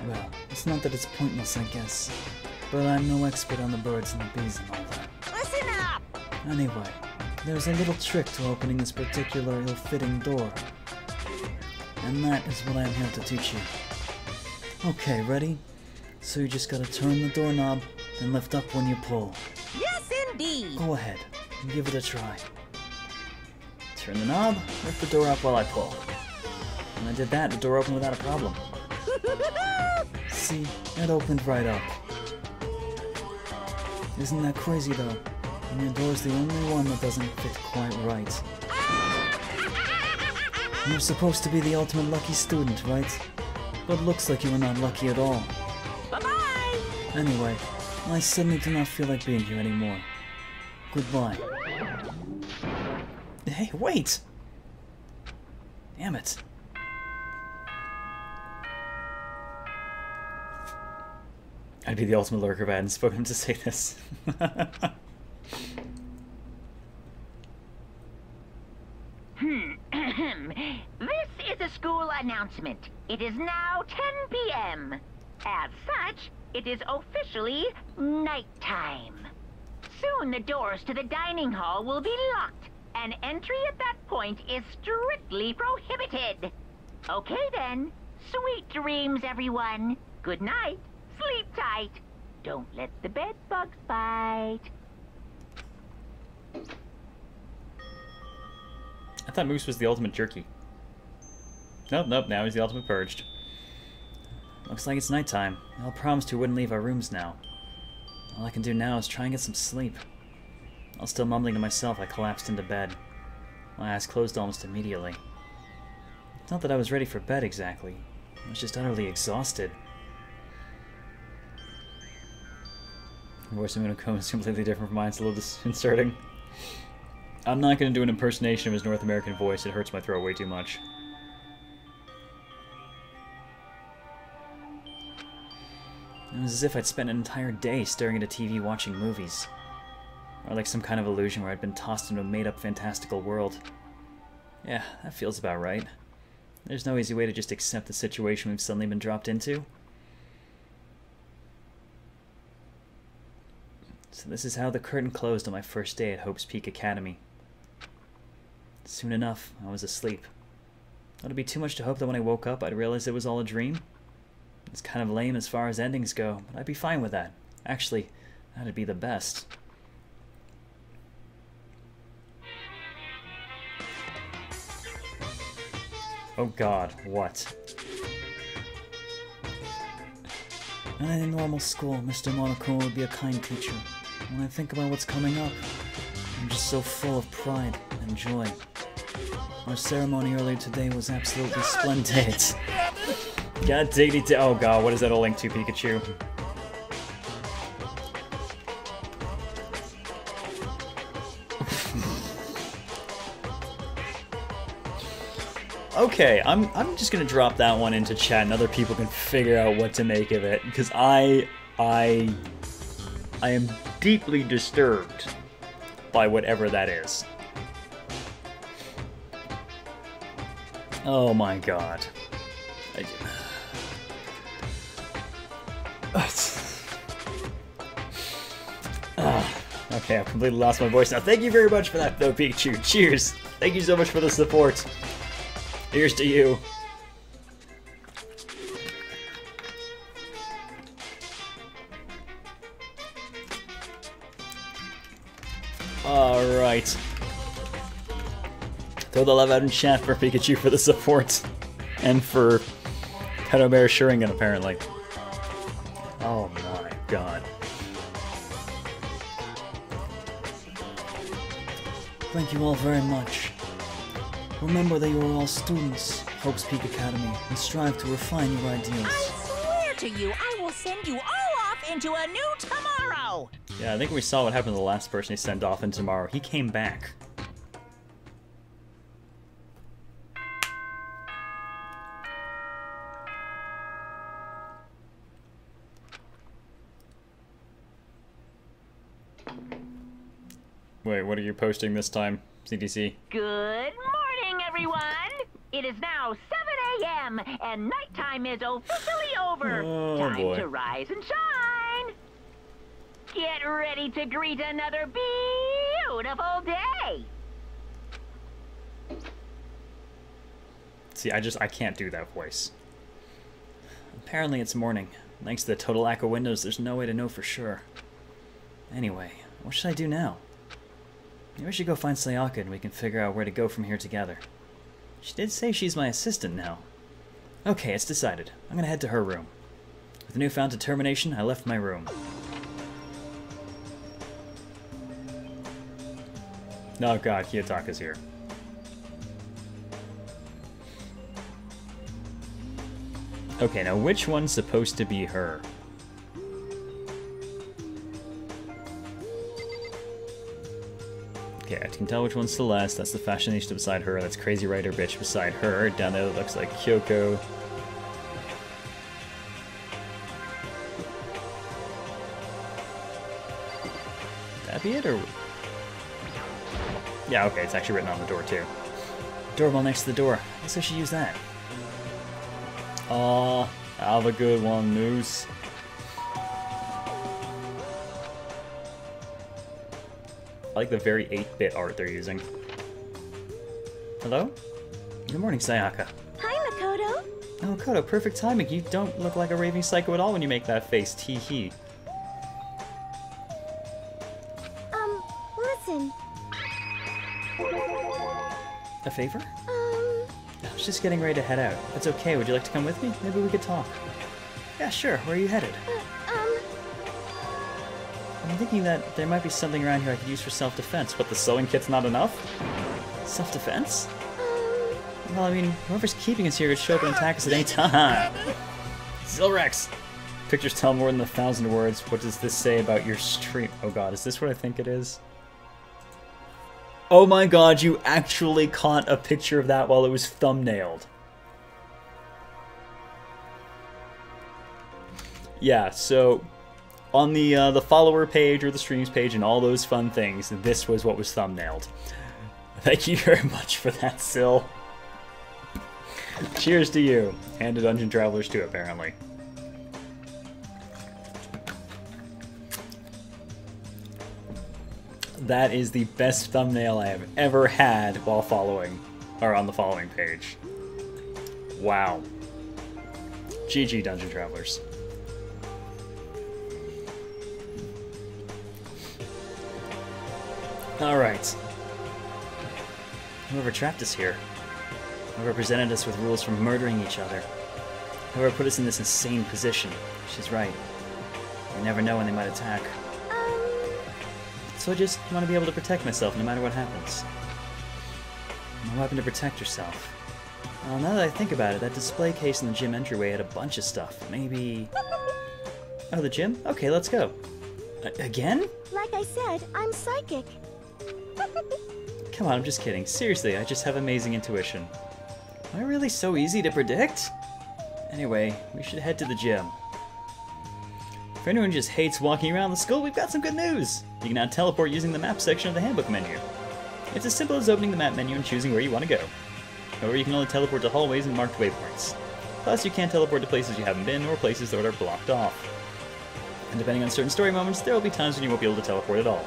Well, it's not that it's pointless, I guess. But I'm no expert on the birds and the bees and all that. listen up! Anyway, there's a little trick to opening this particular ill-fitting door. And that is what I am here to teach you. Okay, ready? So you just gotta turn the doorknob, then lift up when you pull. Yes, indeed. Go ahead, and give it a try. Turn the knob, lift the door up while I pull. When I did that, the door opened without a problem. See, it opened right up. Isn't that crazy though? And your door's the only one that doesn't fit quite right. You're supposed to be the ultimate lucky student, right? But looks like you were not lucky at all. Bye-bye. Anyway, I suddenly do not feel like being here anymore. Goodbye. Hey, wait! Damn it. I'd be the ultimate lurker if I hadn't spoken to say this. This is a school announcement. It is now 10 p.m. As such, it is officially nighttime. Soon the doors to the dining hall will be locked, and entry at that point is strictly prohibited. Okay then, sweet dreams everyone. Good night, sleep tight. Don't let the bed bugs bite. I thought Moose was the ultimate jerky. Nope, nope, now he's the ultimate purged. Looks like it's nighttime. Y'all promised we wouldn't leave our rooms now. All I can do now is try and get some sleep. While still mumbling to myself, I collapsed into bed. My eyes closed almost immediately. It's not that I was ready for bed exactly. I was just utterly exhausted. The voice of Munokoma is completely different from mine, it's a little disconcerting. I'm not going to do an impersonation of his North American voice, it hurts my throat way too much. It was as if I'd spent an entire day staring at a TV watching movies. Or like some kind of illusion where I'd been tossed into a made-up fantastical world. Yeah, that feels about right. There's no easy way to just accept the situation we've suddenly been dropped into. So this is how the curtain closed on my first day at Hope's Peak Academy. Soon enough, I was asleep. Would it be too much to hope that when I woke up I'd realize it was all a dream? It's kind of lame as far as endings go, but I'd be fine with that. Actually, that'd be the best. Oh god, what? In any normal school, Mr. Monokuma would be a kind teacher. When I think about what's coming up, I'm just so full of pride and joy. Our ceremony earlier today was absolutely splendid. God diggity oh god, what is that a link to, Pikachu? Okay, I'm just gonna drop that one into chat and other people can figure out what to make of it, because I am deeply disturbed by whatever that is. Oh my god. Okay, I've completely lost my voice now. Thank you very much for that, though, Pikachu. Cheers. Thank you so much for the support. Here's to you. Alright. Throw the love out in chat for Pikachu for the support. And for Pedo Bear Shuriken, apparently. Oh my god. Thank you all very much. Remember that you are all students, Hope's Peak Academy, and strive to refine your ideals. I swear to you, I will send you all off into a new tomorrow! Yeah, I think we saw what happened to the last person he sent off in tomorrow. He came back. Wait, what are you posting this time, CDC? Good morning, everyone! It is now 7 a.m. and nighttime is officially over. Oh, Time boy. to rise and shine! Get ready to greet another beautiful day! See, I can't do that voice. Apparently it's morning. Thanks to the total lack of windows, there's no way to know for sure. Anyway, what should I do now? Maybe I should go find Sayaka and we can figure out where to go from here together. She did say she's my assistant now. Okay, it's decided. I'm gonna head to her room. With newfound determination, I left my room. Oh god, Kiyotaka's here. Okay, now which one's supposed to be her? Okay, I can tell which one's Celeste. That's the fashionista beside her. That's Crazy Writer Bitch beside her. Down there it looks like Kyoko. That be it, or...? Yeah, okay, it's actually written on the door, too. Doorbell next to the door. I guess I should use that. Aw, have a good one, Moose. I like the very 8-bit art they're using. Hello? Good morning, Sayaka. Hi, Makoto. Oh, Makoto, perfect timing. You don't look like a raving psycho at all when you make that face. Tee-hee. Listen. A favor? I was just getting ready to head out. If it's okay, would you like to come with me? Maybe we could talk. Yeah, sure. Where are you headed? I'm thinking that there might be something around here I could use for self-defense. But the sewing kit's not enough? Self-defense? Well, I mean, whoever's keeping us here could show up and attack us at any time. Zilrex! Pictures tell more than 1,000 words. What does this say about your stream? Oh god, is this what I think it is? Oh my god, you actually caught a picture of that while it was thumbnailed. Yeah, so on the follower page or the streams page and all those fun things, this was what was thumbnailed. Thank you very much for that, Sil. Cheers to you, and to Dungeon Travelers too, apparently. That is the best thumbnail I have ever had while following, or on the following page. Wow. GG, Dungeon Travelers. Alright. Whoever trapped us here, whoever presented us with rules for murdering each other, whoever put us in this insane position, she's right. You never know when they might attack. So I just want to be able to protect myself no matter what happens. No weapon to protect yourself. Well, now that I think about it, that display case in the gym entryway had a bunch of stuff. Maybe... Oh, the gym? Okay, let's go. Again? Like I said, I'm psychic. Come on, I'm just kidding. Seriously, I just have amazing intuition. Am I really so easy to predict? Anyway, we should head to the gym. For anyone who just hates walking around the school, we've got some good news! You can now teleport using the map section of the handbook menu. It's as simple as opening the map menu and choosing where you want to go. However, you can only teleport to hallways and marked waypoints. Plus, you can't teleport to places you haven't been or places that are blocked off. And depending on certain story moments, there will be times when you won't be able to teleport at all.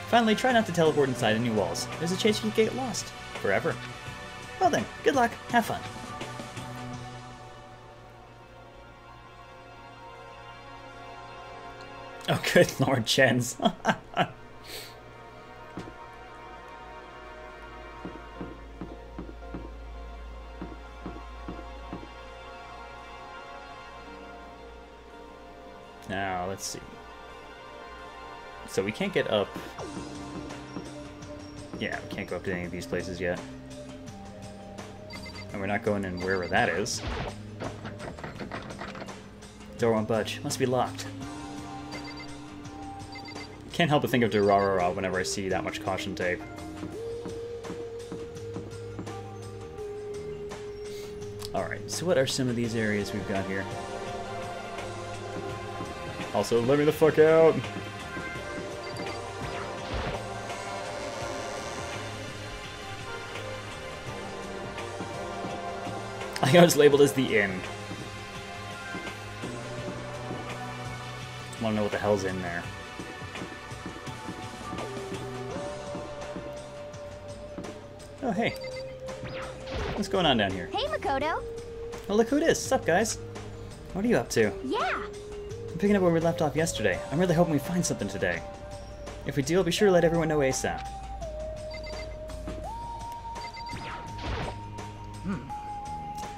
Finally, try not to teleport inside any walls. There's a chance you could get lost. Forever. Well then, good luck, have fun. Oh, good Lord, Chens. Now, let's see. So we can't get up. Yeah, we can't go up to any of these places yet. And we're not going in wherever that is. Door won't budge. Must be locked. Can't help but think of Durarara whenever I see that much caution tape. Alright, so what are some of these areas we've got here? Also, let me the fuck out! I think I was labeled as the inn. Wanna know what the hell's in there. Oh, hey. What's going on down here? Hey, Makoto. Oh, look who it is. Sup, guys? What are you up to? Yeah. I'm picking up where we left off yesterday. I'm really hoping we find something today. If we do, I'll be sure to let everyone know ASAP.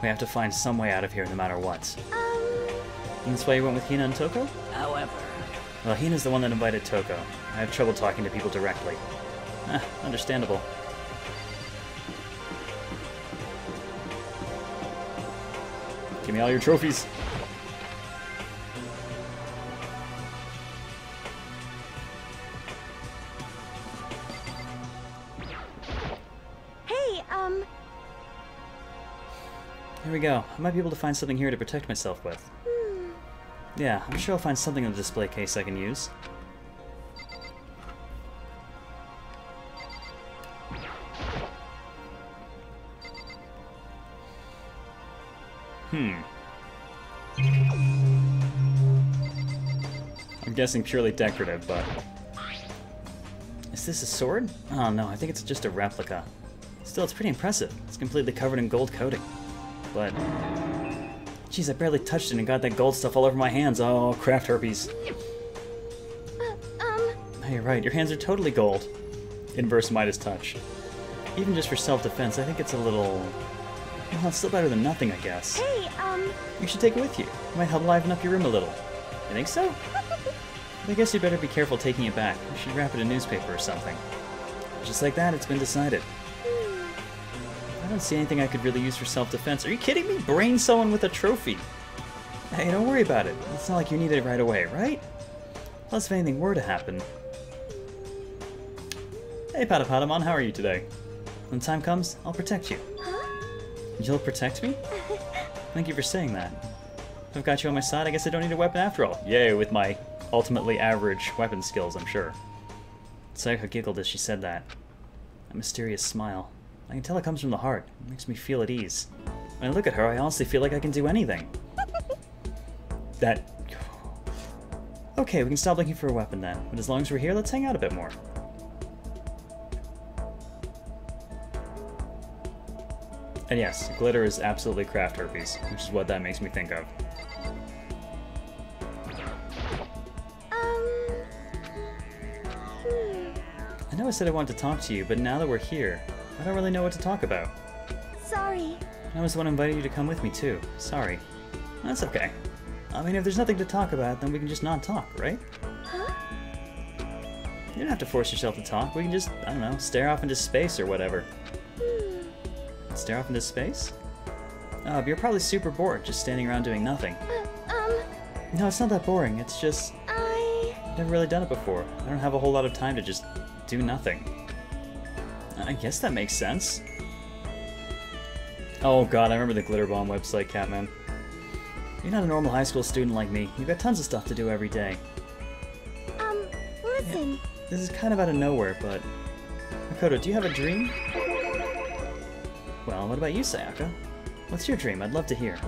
We have to find some way out of here no matter what. And that's why you went with Hina and Toko? However, Well, Hina's the one that invited Toko. I have trouble talking to people directly. Understandable. Give me all your trophies. Hey, Here we go. I might be able to find something here to protect myself with. Yeah, I'm sure I'll find something in the display case I can use. I'm guessing purely decorative, but... Is this a sword? Oh no, I think it's just a replica. Still, it's pretty impressive. It's completely covered in gold coating. But... Jeez, I barely touched it and got that gold stuff all over my hands. Oh, craft herpes. Hey, you're right, your hands are totally gold. Inverse Midas touch. Even just for self-defense, I think it's a little... Well, it's still better than nothing, I guess. hey, You should take it with you. It might help liven up your room a little. You think so? I guess you better be careful taking it back. You should wrap it in newspaper or something. Just like that, it's been decided. I don't see anything I could really use for self-defense. Are you kidding me? Brain someone with a trophy. Hey, don't worry about it. It's not like you need it right away, right? Plus, if anything were to happen... Hey, Patapatamon, how are you today? When the time comes, I'll protect you. You'll protect me? Thank you for saying that. If I've got you on my side, I guess I don't need a weapon after all. Yay, with my ultimately average weapon skills, I'm sure. Sayaka giggled as she said that. A mysterious smile. I can tell it comes from the heart. It makes me feel at ease. When I look at her, I honestly feel like I can do anything. That... Okay, we can stop looking for a weapon then. But as long as we're here, let's hang out a bit more. And yes, glitter is absolutely craft herpes, which is what that makes me think of. I know I said I wanted to talk to you, but now that we're here, I don't really know what to talk about. sorry. I was the one who invited you to come with me too. Sorry. That's okay. I mean, if there's nothing to talk about, then we can just not talk, right? Huh? You don't have to force yourself to talk. We can just, I don't know, stare off into space or whatever. Stare off into space? Oh, but you're probably super bored, just standing around doing nothing. No, it's not that boring. It's just... I've never really done it before. I don't have a whole lot of time to just do nothing. I guess that makes sense. Oh god, I remember the Glitter Bomb website, Catman. You're not a normal high school student like me. You've got tons of stuff to do every day. Listen. This is kind of out of nowhere, but... Makoto, do you have a dream? Well, what about you, Sayaka? What's your dream? I'd love to hear.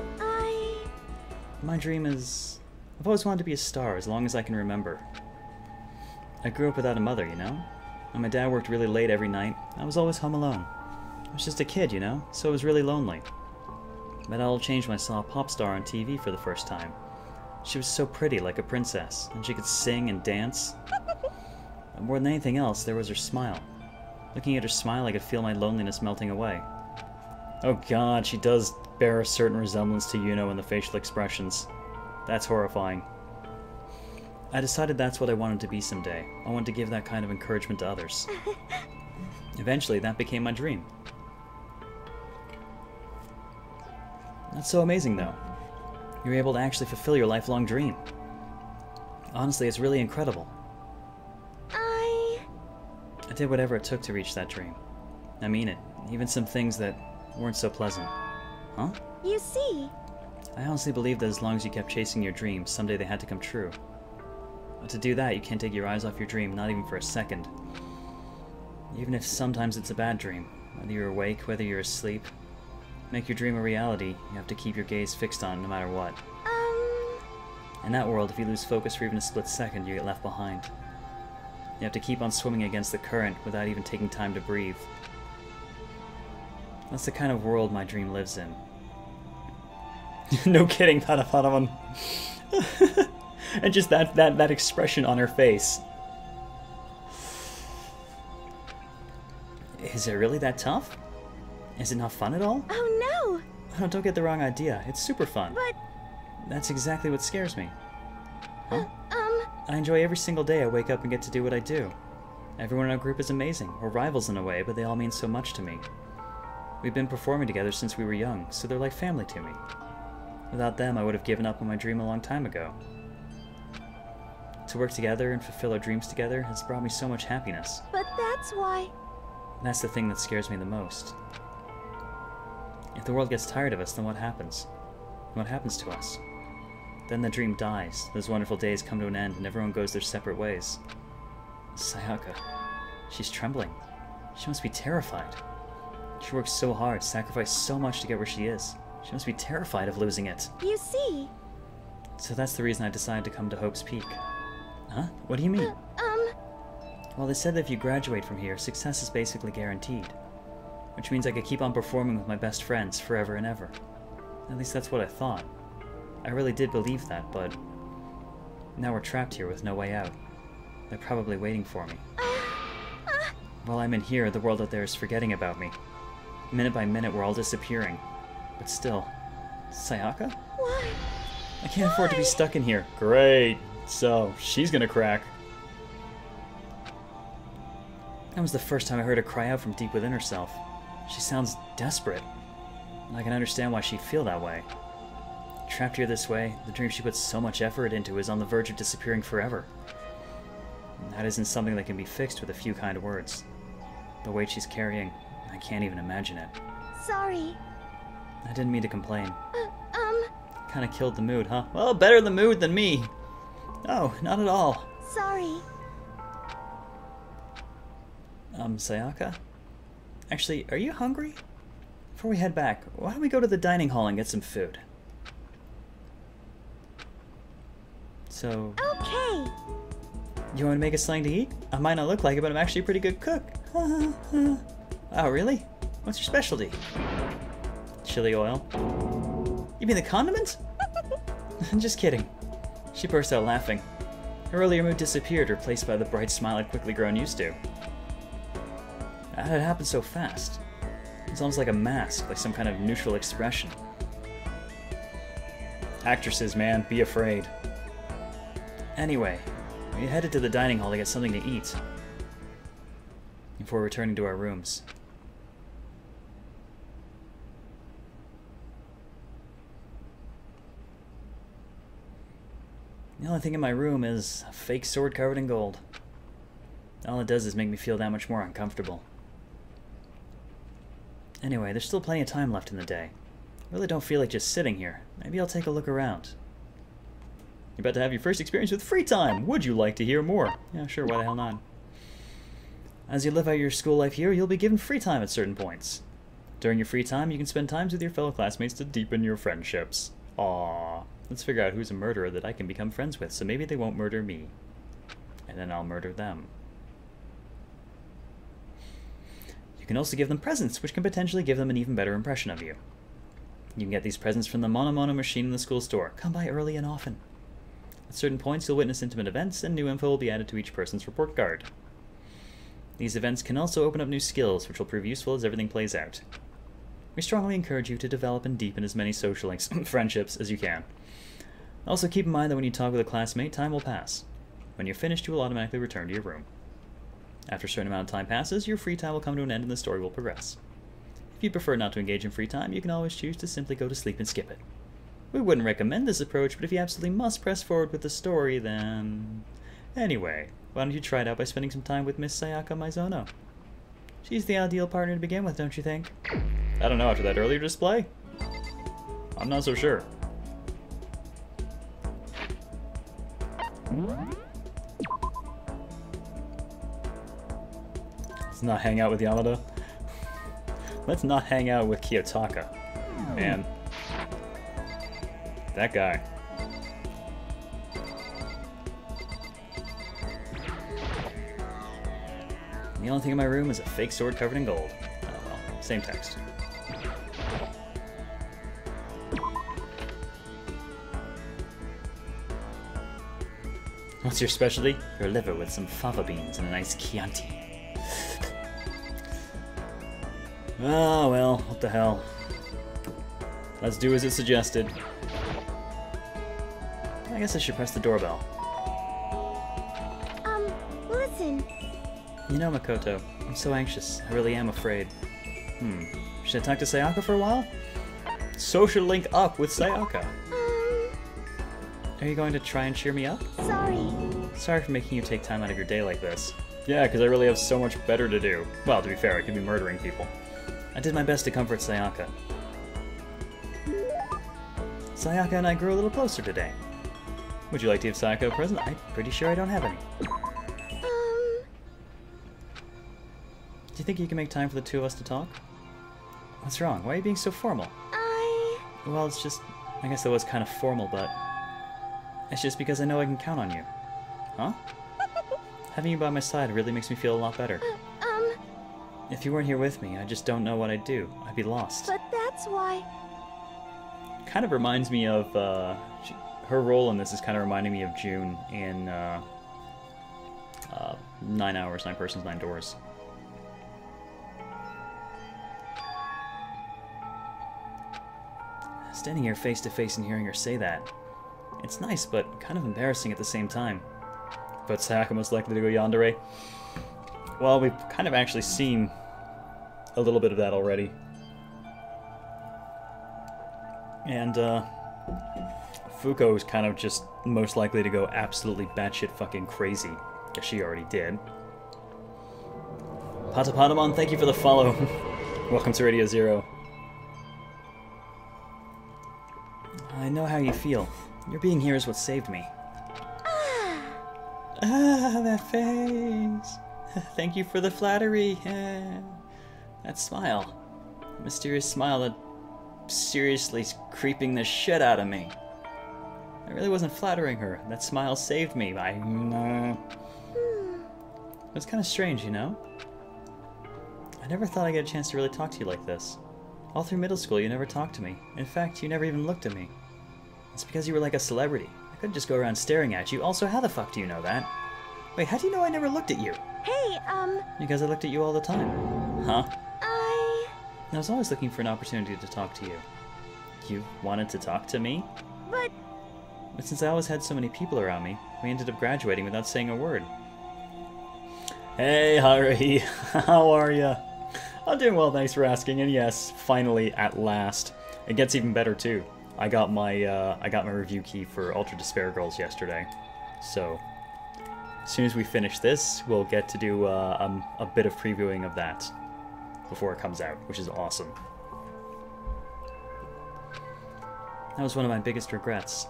My dream is... I've always wanted to be a star as long as I can remember. I grew up without a mother, you know? And my dad worked really late every night. I was always home alone. I was just a kid, you know? So it was really lonely. But that all changed when I saw a pop star on TV for the first time. She was so pretty, like a princess, and she could sing and dance. But more than anything else, there was her smile. Looking at her smile, I could feel my loneliness melting away. Oh god, she does bear a certain resemblance to Yuno in the facial expressions. That's horrifying. I decided that's what I wanted to be someday. I wanted to give that kind of encouragement to others. Eventually, that became my dream. That's so amazing, though. You're able to actually fulfill your lifelong dream. Honestly, it's really incredible. I did whatever it took to reach that dream. I mean it. Even some things that weren't so pleasant. Huh? You see. I honestly believe that as long as you kept chasing your dreams, someday they had to come true. But to do that, you can't take your eyes off your dream, not even for a second. Even if sometimes it's a bad dream, whether you're awake, whether you're asleep, make your dream a reality, you have to keep your gaze fixed on it no matter what. In that world, if you lose focus for even a split second, you get left behind. You have to keep on swimming against the current without even taking time to breathe. That's the kind of world my dream lives in. No kidding, Padawan. And just that expression on her face. Is it really that tough? Is it not fun at all? Oh no! Oh, don't get the wrong idea. It's super fun. But... That's exactly what scares me. Huh? I enjoy every single day I wake up and get to do what I do. Everyone in our group is amazing. We're rivals in a way, but they all mean so much to me. We've been performing together since we were young, so they're like family to me. Without them, I would have given up on my dream a long time ago. To work together and fulfill our dreams together has brought me so much happiness. But that's why... And that's the thing that scares me the most. If the world gets tired of us, then what happens? What happens to us? Then the dream dies, those wonderful days come to an end, and everyone goes their separate ways. Sayaka. She's trembling. She must be terrified. She works so hard, sacrificed so much to get where she is. She must be terrified of losing it. You see... So that's the reason I decided to come to Hope's Peak. Huh? What do you mean? Well, they said that if you graduate from here, success is basically guaranteed. Which means I could keep on performing with my best friends forever and ever. At least that's what I thought. I really did believe that, but... Now we're trapped here with no way out. They're probably waiting for me. While I'm in here, the world out there is forgetting about me. Minute by minute, we're all disappearing. But still... Sayaka? Why? I can't afford to be stuck in here. Great! So, she's gonna crack. That was the first time I heard her cry out from deep within herself. She sounds desperate. And I can understand why she'd feel that way. Trapped here this way, the dream she put so much effort into is on the verge of disappearing forever. And that isn't something that can be fixed with a few kind words. The weight she's carrying, I can't even imagine it. Sorry. I didn't mean to complain. Kinda killed the mood, huh? Well, better the mood than me. No, not at all. Sorry. Sayaka? Actually, are you hungry? Before we head back, why don't we go to the dining hall and get some food? So... Okay. You want to make us something to eat? I might not look like it, but I'm actually a pretty good cook. Oh, really? What's your specialty? Chili oil. You mean the condiments? Just kidding. She burst out laughing. Her earlier mood disappeared, replaced by the bright smile I'd quickly grown used to. How did it happen so fast? It's almost like a mask, like some kind of neutral expression. Actresses, man, be afraid. Anyway, we headed to the dining hall to get something to eat before returning to our rooms. The only thing in my room is a fake sword covered in gold. All it does is make me feel that much more uncomfortable. Anyway, there's still plenty of time left in the day. I really don't feel like just sitting here. Maybe I'll take a look around. You're about to have your first experience with free time! Would you like to hear more? Yeah, sure, why the hell not? As you live out your school life here, you'll be given free time at certain points. During your free time, you can spend times with your fellow classmates to deepen your friendships. Aww. Let's figure out who's a murderer that I can become friends with, so maybe they won't murder me. And then I'll murder them. You can also give them presents, which can potentially give them an even better impression of you. You can get these presents from the Mono machine in the school store. Come by early and often. At certain points, you'll witness intimate events, and new info will be added to each person's report card. These events can also open up new skills, which will prove useful as everything plays out. We strongly encourage you to develop and deepen as many social links, friendships as you can. Also keep in mind that when you talk with a classmate, time will pass. When you're finished, you will automatically return to your room. After a certain amount of time passes, your free time will come to an end and the story will progress. If you prefer not to engage in free time, you can always choose to simply go to sleep and skip it. We wouldn't recommend this approach, but if you absolutely must press forward with the story, then... Anyway, why don't you try it out by spending some time with Miss Sayaka Maizono? She's the ideal partner to begin with, don't you think? I don't know, after that earlier display? I'm not so sure. Let's not hang out with Yamada. Let's not hang out with Kiyotaka. Man. That guy. The only thing in my room is a fake sword covered in gold. Oh well, same text. What's your specialty? Your liver with some fava beans and a nice Chianti. Ah, well, what the hell. Let's do as it suggested. I guess I should press the doorbell. Listen. You know, Makoto, I'm so anxious. I really am afraid. Should I talk to Sayaka for a while? Social link up with Sayaka. Are you going to try and cheer me up? Sorry. Sorry for making you take time out of your day like this. Yeah, because I really have so much better to do. Well, to be fair, I could be murdering people. I did my best to comfort Sayaka. Sayaka and I grew a little closer today. Would you like to give Sayaka a present? I'm pretty sure I don't have any. Do you think you can make time for the two of us to talk? What's wrong? Why are you being so formal? Well, it's just... I guess that was kind of formal, but... It's just because I know I can count on you. Huh? Having you by my side really makes me feel a lot better. If you weren't here with me, I just don't know what I'd do. I'd be lost. But that's why... Kind of reminds me of, her role in this is kind of reminding me of June in, 9 Hours, 9 Persons, 9 Doors. Standing here face to face and hearing her say that. It's nice, but kind of embarrassing at the same time. But Sayaka most likely to go yandere? Well, we've kind of actually seen a little bit of that already. And, Fuko is kind of just most likely to go absolutely batshit fucking crazy. As she already did. Patapatamon, thank you for the follow. Welcome to Radio Zero. I know how you feel. Your being here is what saved me. That face. Thank you for the flattery. That smile. The mysterious smile that seriously is creeping the shit out of me. I really wasn't flattering her. That smile saved me. It's kind of strange, you know? I never thought I'd get a chance to really talk to you like this. All through middle school, you never talked to me. In fact, you never even looked at me. It's because you were like a celebrity. I couldn't just go around staring at you. Also, how the fuck do you know that? Wait, how do you know I never looked at you? Hey, Because I looked at you all the time. Huh? I was always looking for an opportunity to talk to you. You wanted to talk to me? But since I always had so many people around me, we ended up graduating without saying a word. Hey, Haruhi. How are ya? I'm doing well, thanks for asking. And yes, finally, at last. It gets even better, too. I got my review key for Ultra Despair Girls yesterday. So, as soon as we finish this, we'll get to do a bit of previewing of that before it comes out, which is awesome. That was one of my biggest regrets.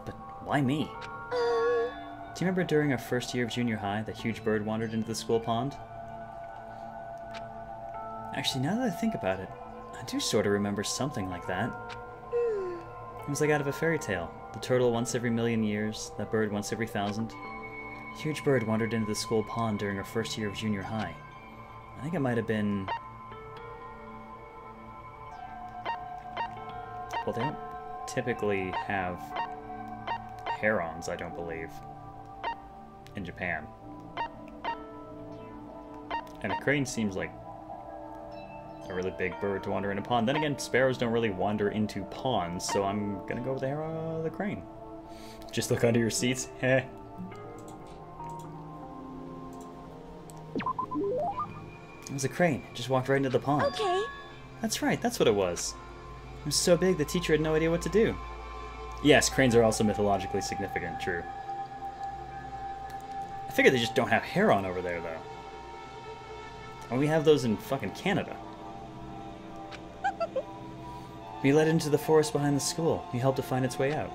But why me? Do you remember during our first year of junior high, that huge bird wandered into the school pond? Actually, now that I think about it, I do sort of remember something like that. It was like out of a fairy tale. The turtle once every million years, that bird once every 1,000. A huge bird wandered into the school pond during our first year of junior high. I think it might have been... Well, they don't typically have herons, I don't believe, in Japan. And a crane seems like a really big bird to wander in a pond. Then again, sparrows don't really wander into ponds, so I'm gonna go with the crane. Just look under your seats. Heh. It was a crane. It just walked right into the pond. okay. That's right, that's what it was. It was so big the teacher had no idea what to do. Yes, cranes are also mythologically significant, true. I figure they just don't have heron over there, though. And we have those in fucking Canada. We led into the forest behind the school. We helped it find its way out.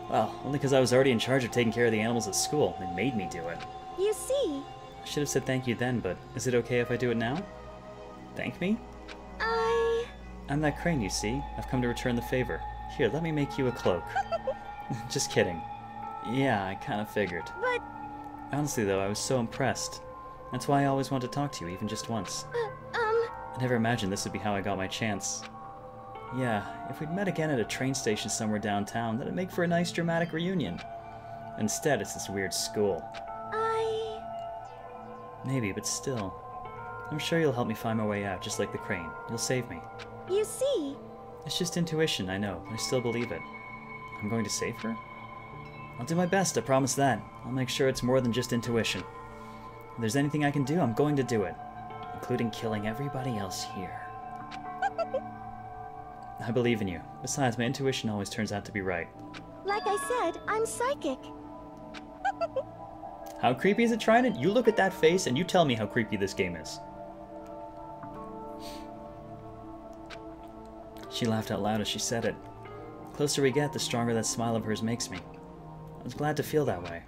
Well, only because I was already in charge of taking care of the animals at school. They made me do it. You see, I should have said thank you then, but is it okay if I do it now? Thank me? I'm that crane, you see. I've come to return the favor. Here, let me make you a cloak. Just kidding. Yeah, I kind of figured. But... Honestly, though, I was so impressed. That's why I always wanted to talk to you, even just once. I never imagined this would be how I got my chance. Yeah, if we'd met again at a train station somewhere downtown, that'd make for a nice dramatic reunion. Instead, it's this weird school. Maybe, but still. I'm sure you'll help me find my way out, just like the crane. You'll save me. You see? It's just intuition, I know. I still believe it. I'm going to save her? I'll do my best, I promise that. I'll make sure it's more than just intuition. If there's anything I can do, I'm going to do it. Including killing everybody else here. I believe in you. Besides, my intuition always turns out to be right. Like I said, I'm psychic. How creepy is it, Trident? You look at that face and you tell me how creepy this game is. She laughed out loud as she said it. The closer we get, the stronger that smile of hers makes me. I was glad to feel that way.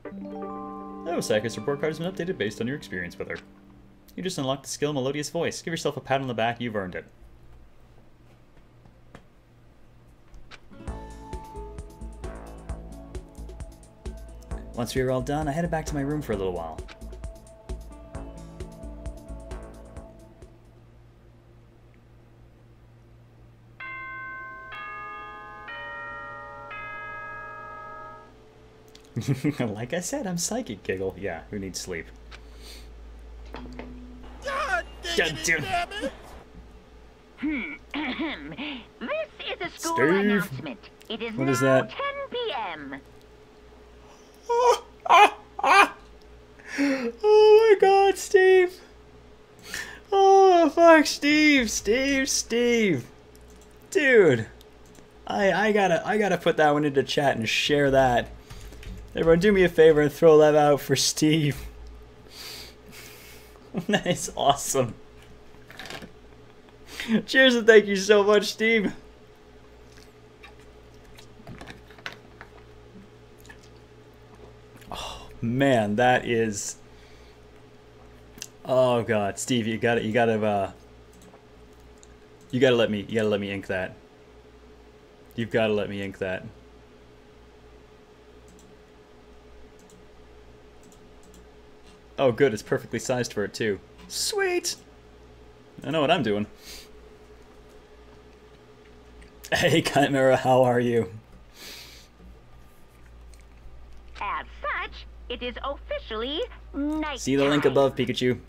Oh, Psychic's report card has been updated based on your experience with her. You just unlocked the skill Melodious Voice. Give yourself a pat on the back, you've earned it. Once we were all done, I headed back to my room for a little while. Like I said, I'm psychic, Giggle. Yeah, who needs sleep? God damn it! This is a school Steve. announcement. It is What now is that? 10 p.m. Oh my god, Steve! Oh, fuck, Steve! Dude! I gotta put that one into chat and share that. Everyone do me a favor and throw that out for Steve. That is awesome. Cheers and thank you so much, Steve. Oh man, that is. Oh god, Steve, you gotta let me ink that. You've gotta let me ink that. Oh good, it's perfectly sized for it too. Sweet! I know what I'm doing. Hey Chimera, how are you? As such, it is officially night. See the link above, Pikachu.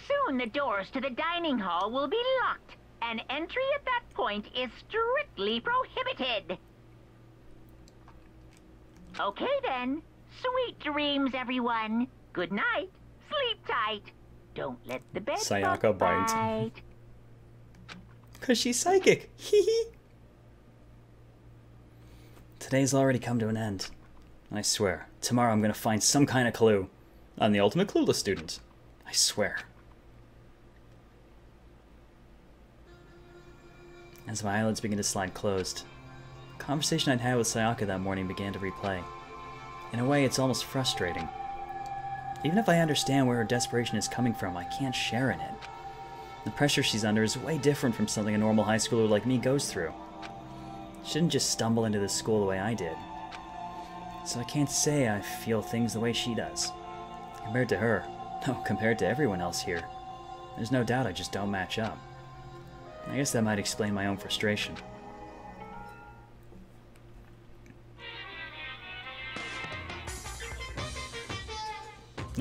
Soon the doors to the dining hall will be locked, and entry at that point is strictly prohibited. Okay then. Sweet dreams, everyone. Good night. Sleep tight. Don't let the bed Sayaka bite. bite. Cause she's psychic. Hee hee. Today's already come to an end. I swear, tomorrow I'm gonna find some kind of clue. I'm the ultimate clueless student. I swear. As my eyelids begin to slide closed, the conversation I'd had with Sayaka that morning began to replay. In a way, it's almost frustrating. Even if I understand where her desperation is coming from, I can't share in it. The pressure she's under is way different from something a normal high schooler like me goes through. She didn't just stumble into this school the way I did. So I can't say I feel things the way she does. Compared to her, no, compared to everyone else here, there's no doubt I just don't match up. I guess that might explain my own frustration.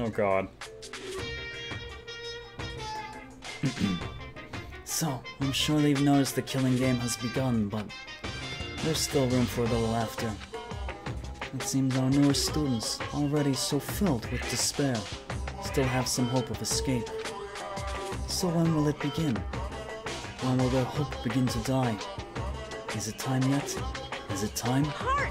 Oh god. So, I'm sure they've noticed the killing game has begun, but there's still room for a little laughter. It seems our newer students, already so filled with despair, still have some hope of escape. So when will it begin? When will their hope begin to die? Is it time yet? Is it time? Heart